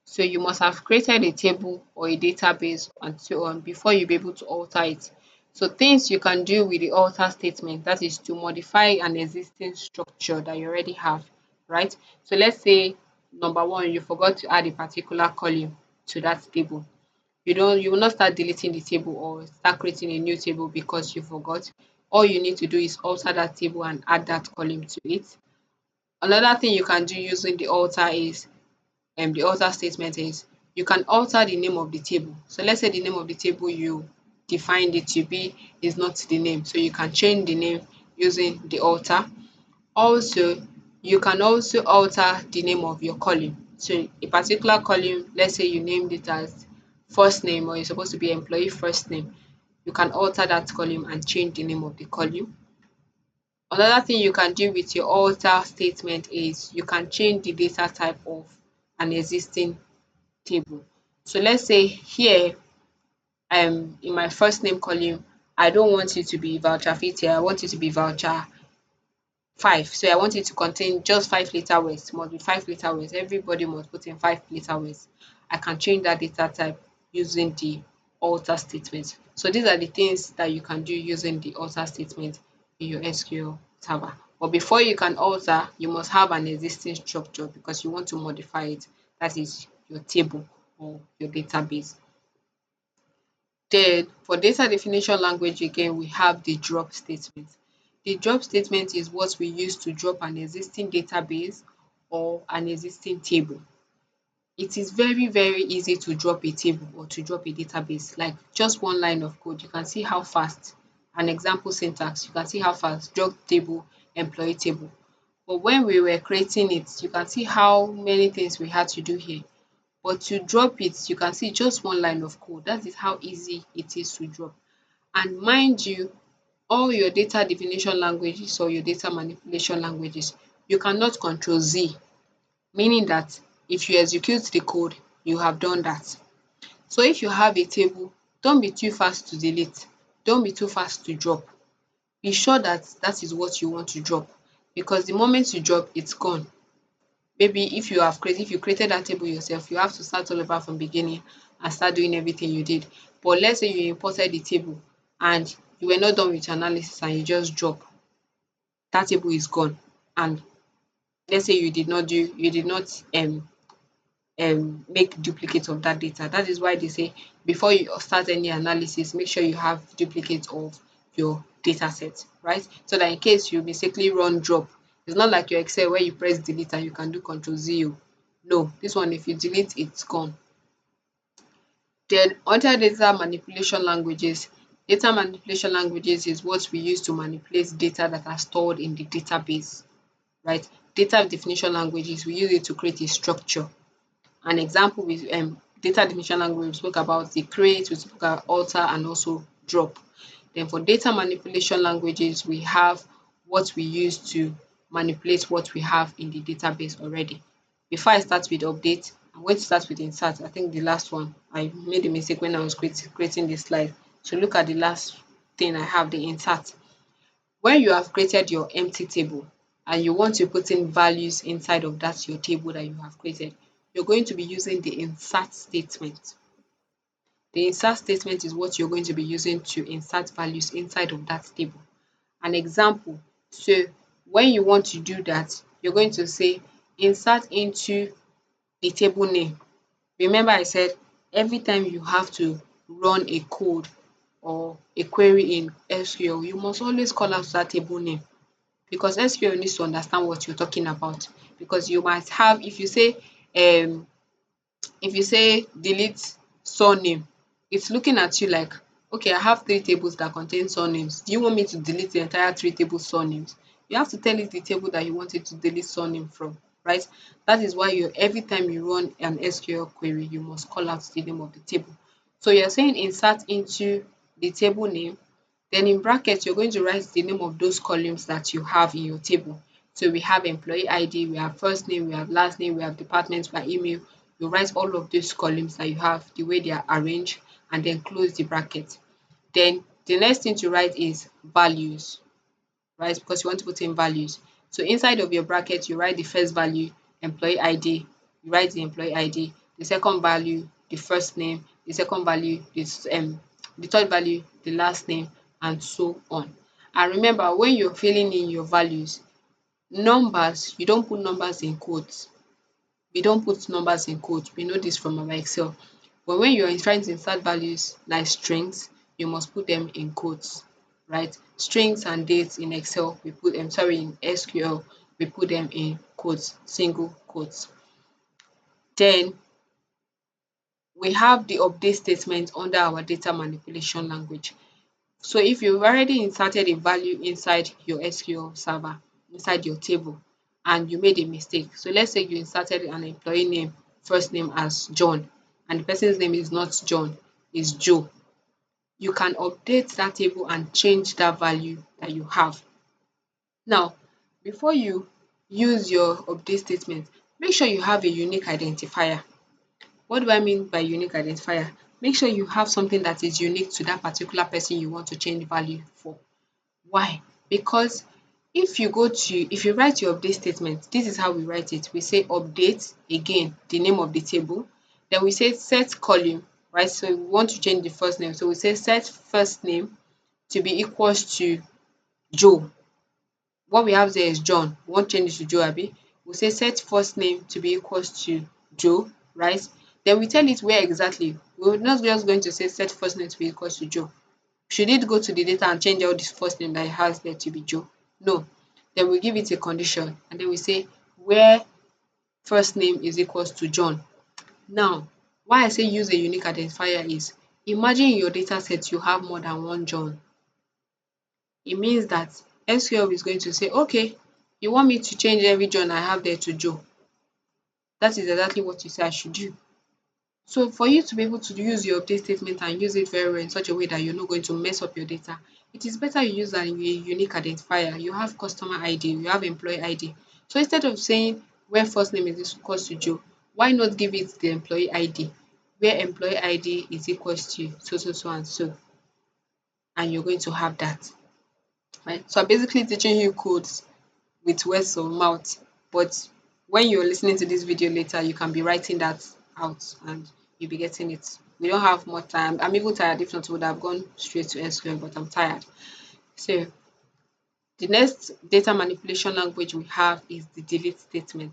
So you must have created a table or a database and so on before you'll be able to alter it. So things you can do with the alter statement, that is to modify an existing structure that you already have, right? So let's say number one, you forgot to add a particular column to that table. You will not start deleting the table or start creating a new table because you forgot. All you need to do is alter that table and add that column to it. Another thing you can do using the alter is the alter statement is you can alter the name of the table. So let's say the name of the table you defined it to be is not the name. So you can change the name using the alter. Also, you can also alter the name of your column. So a particular column, let's say you named it as first name or it's supposed to be employee first name. You can alter that column and change the name of the column. Another thing you can do with your alter statement is you can change the data type of an existing table. So let's say here in my first name column, I don't want it to be voucher 50, I want it to be voucher 5. So I want it to contain just 5 letter words, must be 5 letter words. Everybody must put in 5 letter words. I can change that data type using the alter statement. So these are the things that you can do using the alter statement in your SQL server. But before you can alter, you must have an existing structure because you want to modify it. That is your table or your database. Then for data definition language again, we have the drop statement. The drop statement is what we use to drop an existing database or an existing table. It is very, very easy to drop a table or to drop a database, like just one line of code. You can see how fast, an example syntax, you can see how fast drop table, employee table. But when we were creating it, you can see how many things we had to do here. But to drop it, you can see just one line of code. That is how easy it is to drop. And mind you, all your data definition languages or your data manipulation languages, you cannot control Z, meaning that if you execute the code, you have done that. So if you have a table, don't be too fast to delete. Don't be too fast to drop. Be sure that that is what you want to drop because the moment you drop, it's gone. Maybe if you created that table yourself, you have to start all over from beginning and start doing everything you did. But let's say you imported the table and you were not done with your analysis and you just drop, that table is gone. And let's say you did not make duplicates of that data. That is why they say before you start any analysis, make sure you have duplicates of your data set, right? So that in case you mistakenly run drop, it's not like your Excel where you press delete and you can do Control Z. No, this one if you delete, it's gone. Then other data manipulation languages is what we use to manipulate data that are stored in the database. right? Data definition languages, we use it to create a structure. An example with data definition language, we spoke about the create, we spoke about alter, and also drop. Then for data manipulation languages, we have what we use to manipulate what we have in the database already. Before I start with update, I'm going to start with insert. I think the last one, I made a mistake when I was creating this slide. So look at the last thing I have, the insert. When you have created your empty table and you want to put in values inside of that your table that you have created, you're going to be using the insert statement. The insert statement is what you're going to be using to insert values inside of that table. An example, so when you want to do that, you're going to say insert into the table name. Remember I said every time you have to run a code or a query in SQL, you must always call out that table name, because SQL needs to understand what you're talking about. Because you might have, um if you say delete surname, it's looking at you like, okay, I have three tables that contain surnames. Do you want me to delete the entire three table surnames? You have to tell it the table that you want it to delete surname from, right? That is why you every time you run an SQL query, you must call out the name of the table. So you're saying insert into the table name, then in brackets, you're going to write the name of those columns that you have in your table. So we have employee ID, we have first name, we have last name, we have department, by email. You write all of those columns that you have, the way they are arranged, and then close the bracket. Then the next thing to write is values, right? Because you want to put in values. So inside of your bracket, you write the first value, employee ID, you write the employee ID, the second value, the first name, the second value, the third value, the last name, and so on. And remember, when you're filling in your values, numbers, you don't put numbers in quotes. We don't put numbers in quotes. We know this from our Excel. But when you're trying to insert values like strings, you must put them in quotes, right? Strings and dates in Excel, we put them, sorry, in SQL, we put them in quotes, single quotes. Then we have the update statement under our data manipulation language. So if you've already inserted a value inside your SQL server, inside your table, and you made a mistake. So let's say you inserted an employee name, first name as John, and the person's name is not John, is Joe. You can update that table and change that value that you have. Now, before you use your update statement, make sure you have a unique identifier. What do I mean by unique identifier? Make sure you have something that is unique to that particular person you want to change value for. Why? Because if you write your update statement, this is how we write it. We say update, again, the name of the table. Then we say set column, right? So we want to change the first name. So we say set first name to be equals to Joe. What we have there is John. We want to change it to Joe, Abi. We say set first name to be equals to Joe, right? Then we tell it where exactly. We're not just going to say set first name to be equals to Joe. Should it go to the data and change all this first name that it has there to be Joe? No. Then we give it a condition and then we say where first name is equals to John. Now, why I say use a unique identifier is, imagine in your data set you have more than one John. It means that SQL is going to say, okay, you want me to change every John I have there to Joe. That is exactly what you say I should do. So for you to be able to use your update statement and use it very well in such a way that you're not going to mess up your data, it is better you use a unique identifier. You have customer ID, you have employee ID. So instead of saying where first name is equals to Joe, why not give it the employee ID, where employee ID is equals to so so so and so, and you're going to have that, right? So I'm basically teaching you codes with words of mouth, but when you're listening to this video later, you can be writing that out and you'll be getting it. We don't have more time. I'm even tired. If not, would have gone straight to SQL, but I'm tired. So the next data manipulation language we have is the delete statement.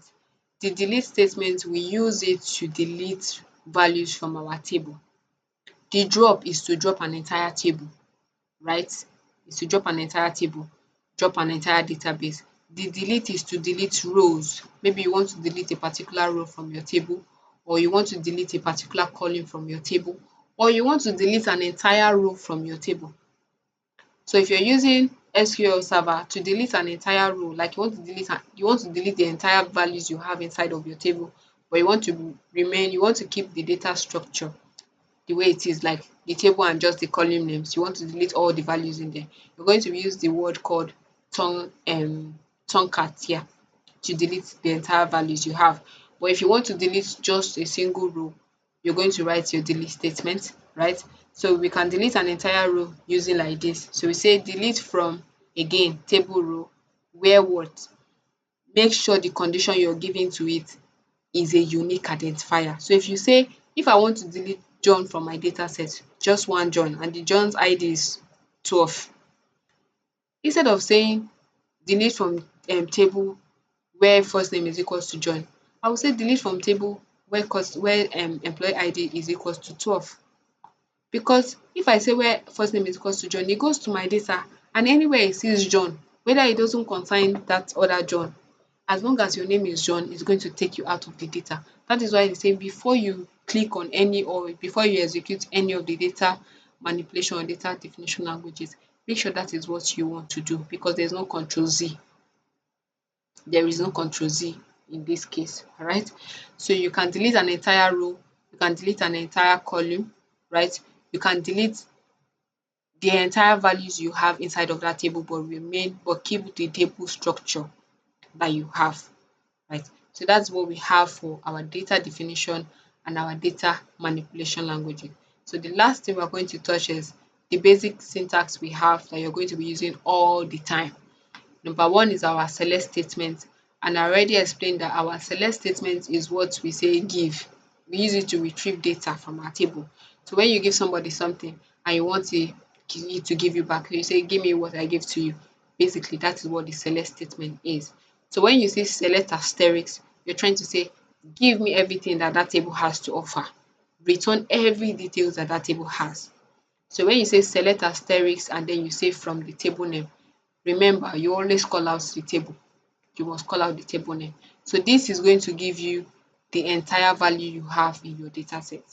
The delete statement, we use it to delete values from our table. The drop is to drop an entire table, right? Is to drop an entire table, drop an entire database. The delete is to delete rows. Maybe you want to delete a particular row from your table, or you want to delete a particular column from your table, or you want to delete an entire row from your table. So if you're using SQL server to delete an entire row, like you want to delete the entire values you have inside of your table, but you want to keep the data structure the way it is, like the table and just the column names. You want to delete all the values in there. You're going to use the word called tomcat here to delete the entire values you have. But if you want to delete just a single row, you're going to write your delete statement, right? So we can delete an entire row using like this. So we say delete from, again, table row, where what? Make sure the condition you're giving to it is a unique identifier. So if you say, if I want to delete John from my data set, just one John, and the John's ID is 12, instead of saying delete from table where first name is equals to John, I will say delete from table where employee ID is equals to 12. Because if I say where first name is equals to John, it goes to my data, and anywhere it sees John, whether it doesn't consign that other John, as long as your name is John, it's going to take you out of the data. That is why they say before you click on any, or before you execute any of the data manipulation or data definition languages, make sure that is what you want to do, because there's no control Z. There is no control Z in this case, all right? So you can delete an entire row, you can delete an entire column, right? You can delete the entire values you have inside of that table, but keep the table structure that you have, right? So that's what we have for our data definition and our data manipulation languages. So the last thing we're going to touch is the basic syntax we have that you're going to be using all the time. Number one is our select statement, and I already explained that our select statement is what we say give. We use it to retrieve data from our table. So when you give somebody something and you want it to give you back, you say give me what I give to you. Basically, that is what the select statement is. So when you say select asterisk, you're trying to say give me everything that that table has to offer. Return every details that that table has. So when you say select asterisk and then you say from the table name, remember, you always call out the table. You must call out the table name. So this is going to give you the entire value you have in your data set.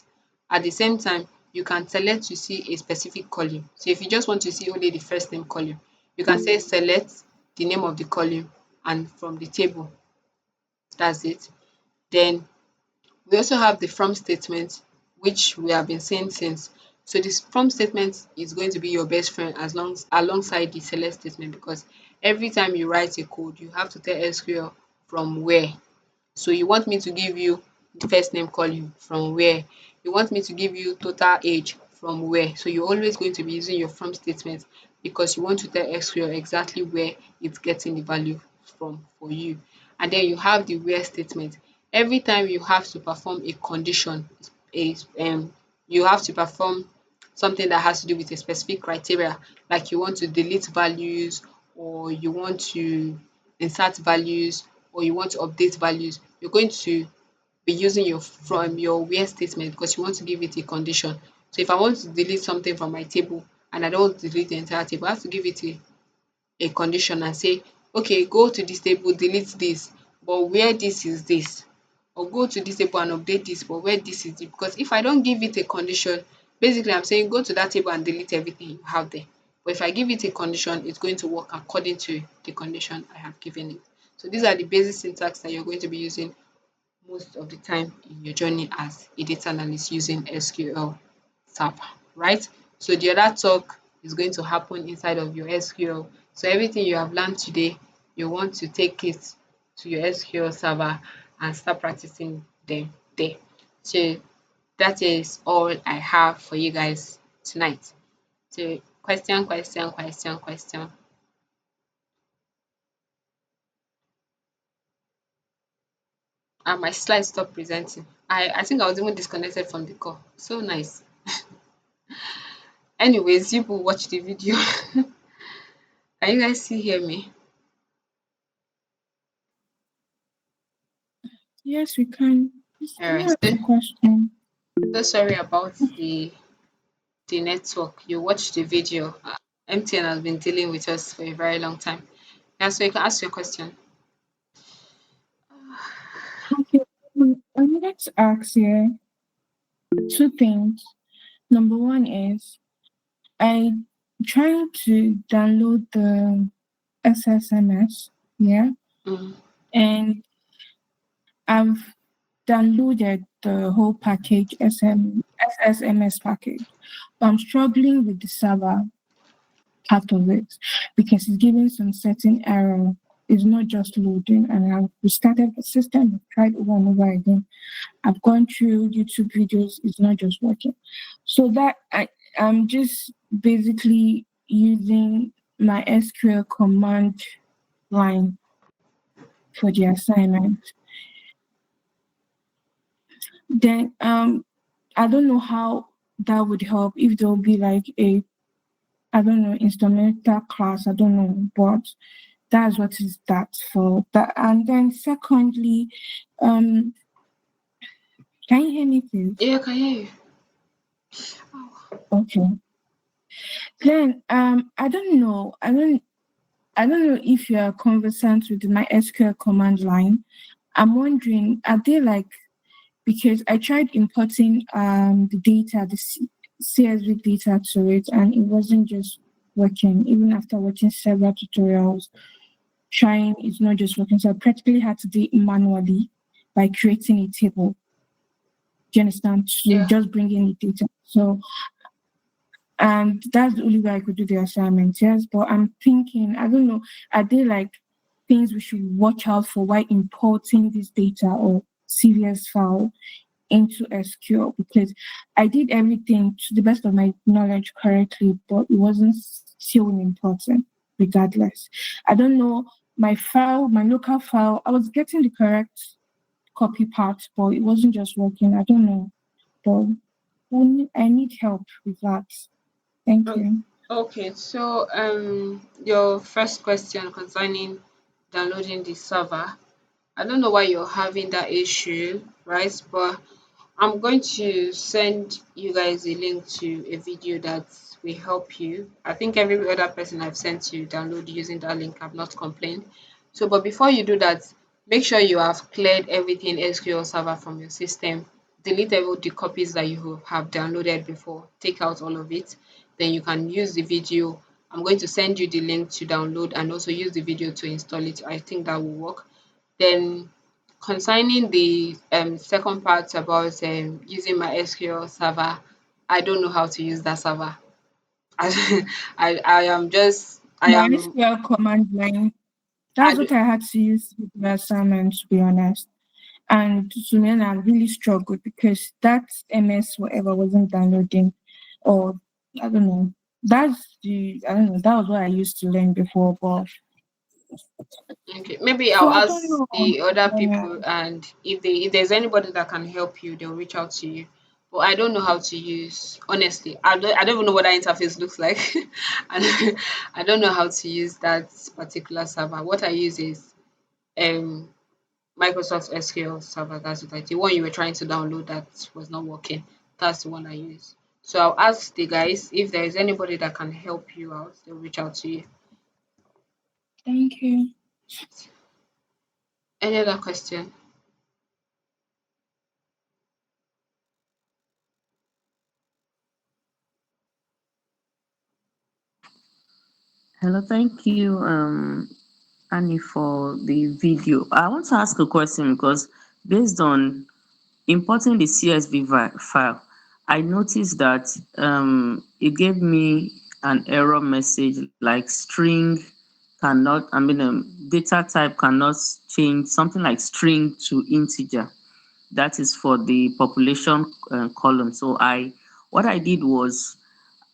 At the same time, you can select to see a specific column. So if you just want to see only the first name column, you can say select the name of the column and from the table. That's it. Then we also have the from statement, which we have been saying since. So this from statement is going to be your best friend alongside the select statement, because every time you write a code, you have to tell SQL from where. So you want me to give you the first name column from where? You want me to give you total age from where? So you're always going to be using your from statement, because you want to tell SQL exactly where it's getting the value from for you. And then you have the where statement. Every time you have to perform a condition, a you have to perform something that has to do with a specific criteria, like you want to delete values, or you want to insert values, or you want to update values, you're going to be using your where statement, because you want to give it a condition. So if I want to delete something from my table and I don't want to delete the entire table, I have to give it a condition and say, okay, go to this table, delete this, but where this is this, or go to this table and update this, but where this is it. Because if I don't give it a condition, basically I'm saying go to that table and delete everything you have there. But if I give it a condition, it's going to work according to the condition I have given it. So these are the basic syntax that you're going to be using most of the time in your journey as a data analyst using SQL Server, right? So the other talk is going to happen inside of your SQL. So everything you have learned today, you want to take it to your SQL Server and start practicing them there. So that is all I have for you guys tonight. So question. And my slides stopped presenting. I think I was even disconnected from the call. So nice. Anyways, you will watch the video. Can you guys still hear me? Yes, we can. All Can right. you ask a question? So sorry about the network. You watched the video. MTN has been dealing with us for a very long time. Yeah, so you can ask your question. Okay. I wanted to ask you two things. Number one is I trying to download the SSMS, yeah, Mm. and I've downloaded the whole package SSMS package. But I'm struggling with the server part of it because it's giving some certain error. It's not just loading, and I've restarted the system, I've tried over and over again. I've gone through YouTube videos, it's not just working. So I'm just basically using my SQL command line for the assignment. Then I don't know how that would help if there will be like a I don't know instrumental class. I don't know, but that's what is that for. That and then secondly, um, can you hear me, please? Yeah, I can hear you. Okay. Then I don't know if you are conversant with my SQL command line. I'm wondering, are they like because I tried importing the data, CSV data to it, and it wasn't just working. Even after watching several tutorials, trying it's not just working. So I practically had to do it manually by creating a table. Do you understand? To Yeah. just bring in the data. So and that's the only way I could do the assignment. Yes, but I'm thinking, I don't know, are they like things we should watch out for while importing this data or CVS file into SQL? Because I did everything to the best of my knowledge correctly, but it wasn't still important regardless. I don't know my local file, I was getting the correct copy part, but it wasn't just working. I don't know. But I need help with that. Thank Oh, you. okay. So, your first question concerning downloading the server, I don't know why you're having that issue, right? But I'm going to send you guys a link to a video that will help you. I think every other person I've sent to download using that link have not complained. So, but before you do that, make sure you have cleared everything SQL Server from your system. Delete all the copies that you have downloaded before. Take out all of it. Then you can use the video. I'm going to send you the link to download and also use the video to install it. I think that will work. Then concerning the second part about using my SQL server, I don't know how to use that server. I am just I My am SQL command line, I that's do, what I had to use with the assignment, to be honest. And to me, I really struggled because that MS whatever wasn't downloading, or I don't know. I don't know. That was what I used to learn before, but okay. Maybe so I'll I don't ask know. the other Yeah. people, and if there's anybody that can help you, they'll reach out to you. But I don't know how to use, honestly. I don't even know what that interface looks like. And I don't know how to use that particular server. What I use is um Microsoft SQL Server. That's what I did. The one you were trying to download that was not working. That's the one I use. So I'll ask the guys if there is anybody that can help you out. They'll reach out to you. Thank you. Any other question? Hello, thank you, Annie, for the video. I want to ask a question because based on importing the CSV file, I noticed that it gave me an error message like string cannot, data type cannot change, something like string to integer. That is for the population column. So what I did was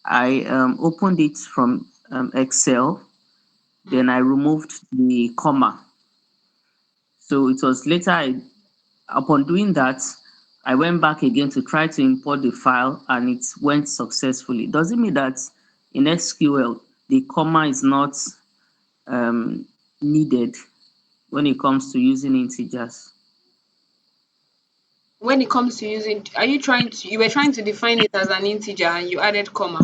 I opened it from Excel, then I removed the comma. So it was later, upon doing that, I went back again to try to import the file and it went successfully. Does it mean that in SQL, the comma is not um, needed when it comes to using integers? When it comes to using, are you trying to, you were trying to define it as an integer and you added comma?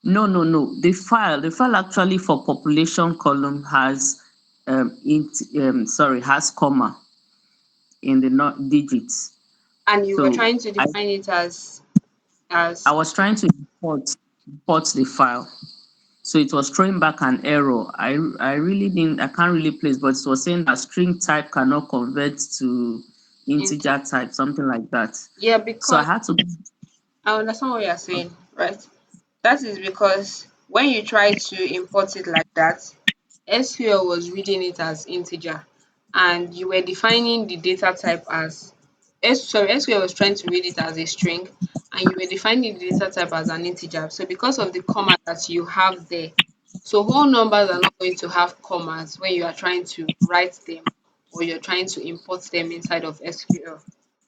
No, no, no. The file actually for population column has has comma in the not digits. And you were So trying to I define it I as was trying to import. import the file. So it was throwing back an error. I really didn't, I can't really place, but it was saying that string type cannot convert to Into integer type, something like that. yeah, So I because had to. I understand what you're saying, right? That is because when you try to import it like that, SQL was reading it as integer and you were defining the data type as SQL was trying to read it as a string and you were defining the data type as an integer. So because of the comma that you have there, so whole numbers are not going to have commas when you are trying to write them or you're trying to import them inside of SQL.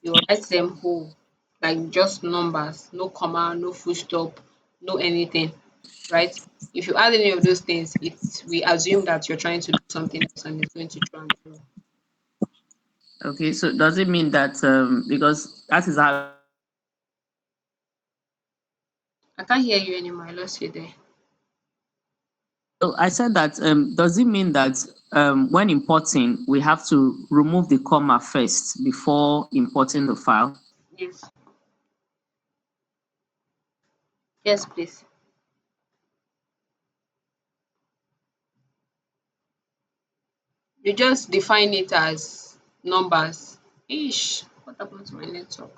You write them whole, like just numbers, no comma, no full stop, no anything, right? If you add any of those things, we assume that you're trying to do something else and it's going to throw an error. Okay, so does it mean that because that is how I can't hear you anymore. I lost you there. so I said that does it mean that when importing we have to remove the comma first before importing the file? Yes. Yes, please. You just define it as numbers. Ish, what happened to my network?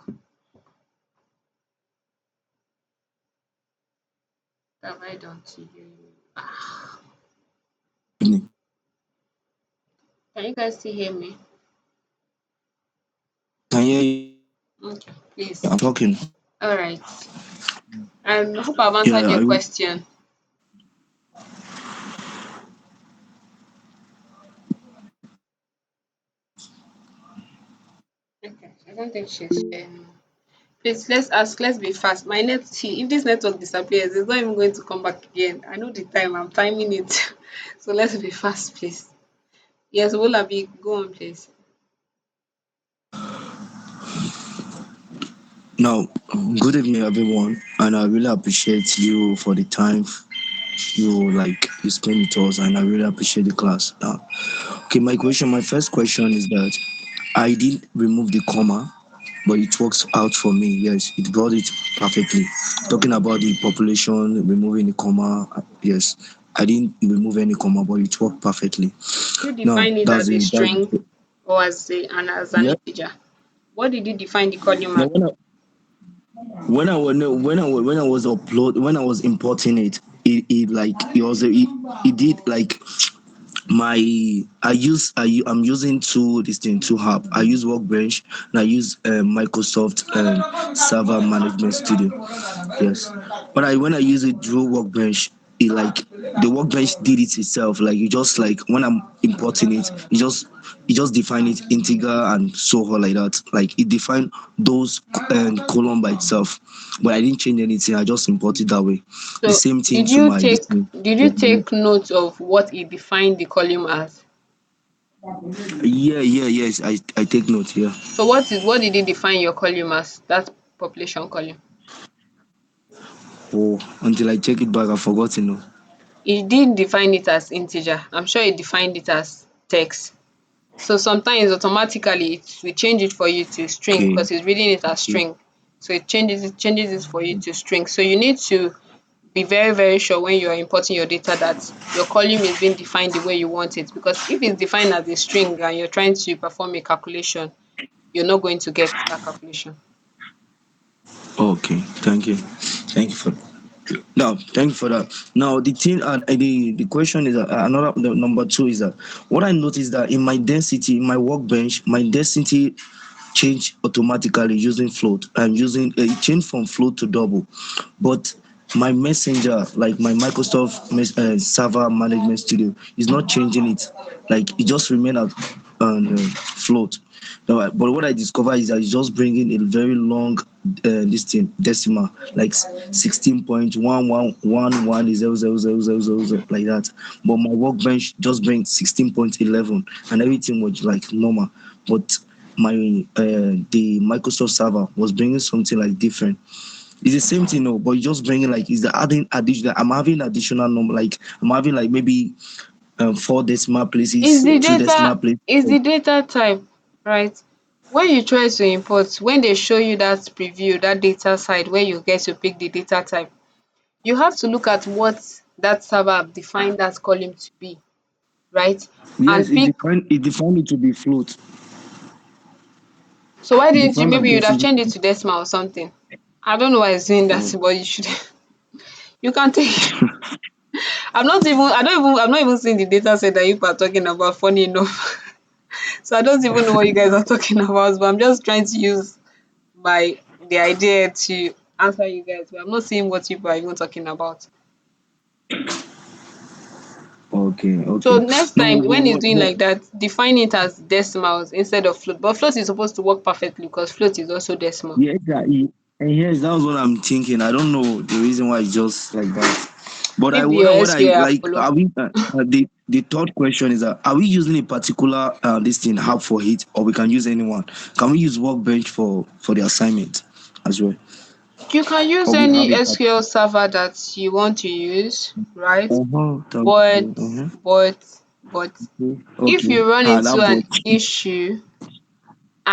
What have I done to you? Ah, can you guys still hear me? Can hear you. Okay, I'm please. talking. All right. I hope I've answered Yeah, your I will. question. Okay, I don't think she's sharing. Please, let's be fast. My net, see, if this network disappears, it's not even going to come back again. I know the time, I'm timing it. So let's be fast, please. Yes, Wolabi, go on, please. Now, good evening, everyone, and I really appreciate you for the time you spend with us, and I really appreciate the class. Now, okay, my first question is that I did remove the comma, but it works out for me. Yes, it got it perfectly. Talking about the population, removing the comma, yes, I didn't remove any comma, but it worked perfectly. You Now, define it that's as a the that's string the, or as an yeah. integer. What did you define the column Now, as? when I was importing it, it like it did like my I'm using two app. I use Workbench and I use Microsoft Server Management Studio. Yes, but I when I use it through Workbench, it like the Workbench did it itself. Like you just like when I'm importing it, you just define it integer and so on like that. Like it defined those column by itself, but I didn't change anything. I just import it that way. The So same thing did to you my this take thing. did you take note of what it defined the column as? Yes. I take note. Yeah. So what did it define your column as? That population column. Oh, until I check it back, I've forgotten. No. It didn't define it as integer. I'm sure it defined it as text. So sometimes automatically it will change it for you to string Okay. because it's reading it as Okay. string. So it changes it for you to string. So you need to be very, very sure when you are importing your data that your column is being defined the way you want it. Because if it's defined as a string and you're trying to perform a calculation, you're not going to get that calculation. Okay. Thank you. Thank you for. Now, thank you for that. Now, the thing, the question is another the number two is that what I noticed that in my density, in my workbench, my density changed automatically using float. I'm using it changed from float to double, but my messenger, like my Microsoft server management studio, is not changing it. Like it just remain at float. Now, but what I discovered is that it's just bringing a very long this thing decimal, like 16.1111 like that. But my workbench just brings 16.11, and everything was like normal. But my the Microsoft server was bringing something like different. It's the same thing, no, but you just bringing like is the adding additional. I'm having additional number, like I'm having like maybe four decimal Is places, the two data decimal places. is the data type, right? When you try to import, when they show you that preview, that data side where you get to pick the data type, you have to look at what that server defined that column to be, right? Yes, And pick. it defined it to be float. So why It didn't you? defined that Maybe you'd have decision. changed it to decimal or something. I don't know why it's doing that, Oh, but you should. You can take. I'm not even. I don't even. I'm not even seeing the data set that you are talking about. Funny enough, so I don't even know what you guys are talking about. But I'm just trying to use my the idea to answer you guys. But I'm not seeing what people are even talking about. okay, So okay. next No, time when it's doing but like that, define it as decimals instead of float. But float is supposed to work perfectly because float is also decimal. yeah, exactly. And yes, that was what I'm thinking. I don't know the reason why it's just like that. But I Maybe your what I SQL have like. follow. Are we? The third question is that are we using a particular this thing app for it, or we can use anyone? Can we use Workbench for the assignment as well, You can use or we have any a SQL server that you want to use, right? But uh-huh. but but if Okay. you run That into but an issue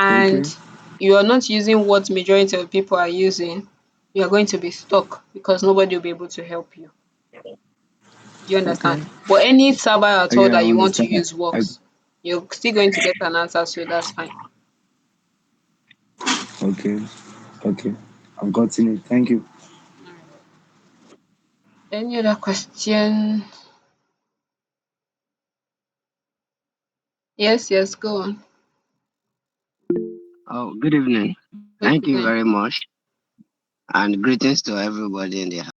okay. and you are not using what majority of people are using, you are going to be stuck because nobody will be able to help you. Do you understand? Okay. But any server at all Yeah, I that you want to understand. use works. You're still going to get an answer, so that's fine. Okay. Okay. I've gotten it. Thank you. All right. Any other question? Yes, yes, go on. Oh, good evening. Good Thank you evening. very much, and greetings to everybody in the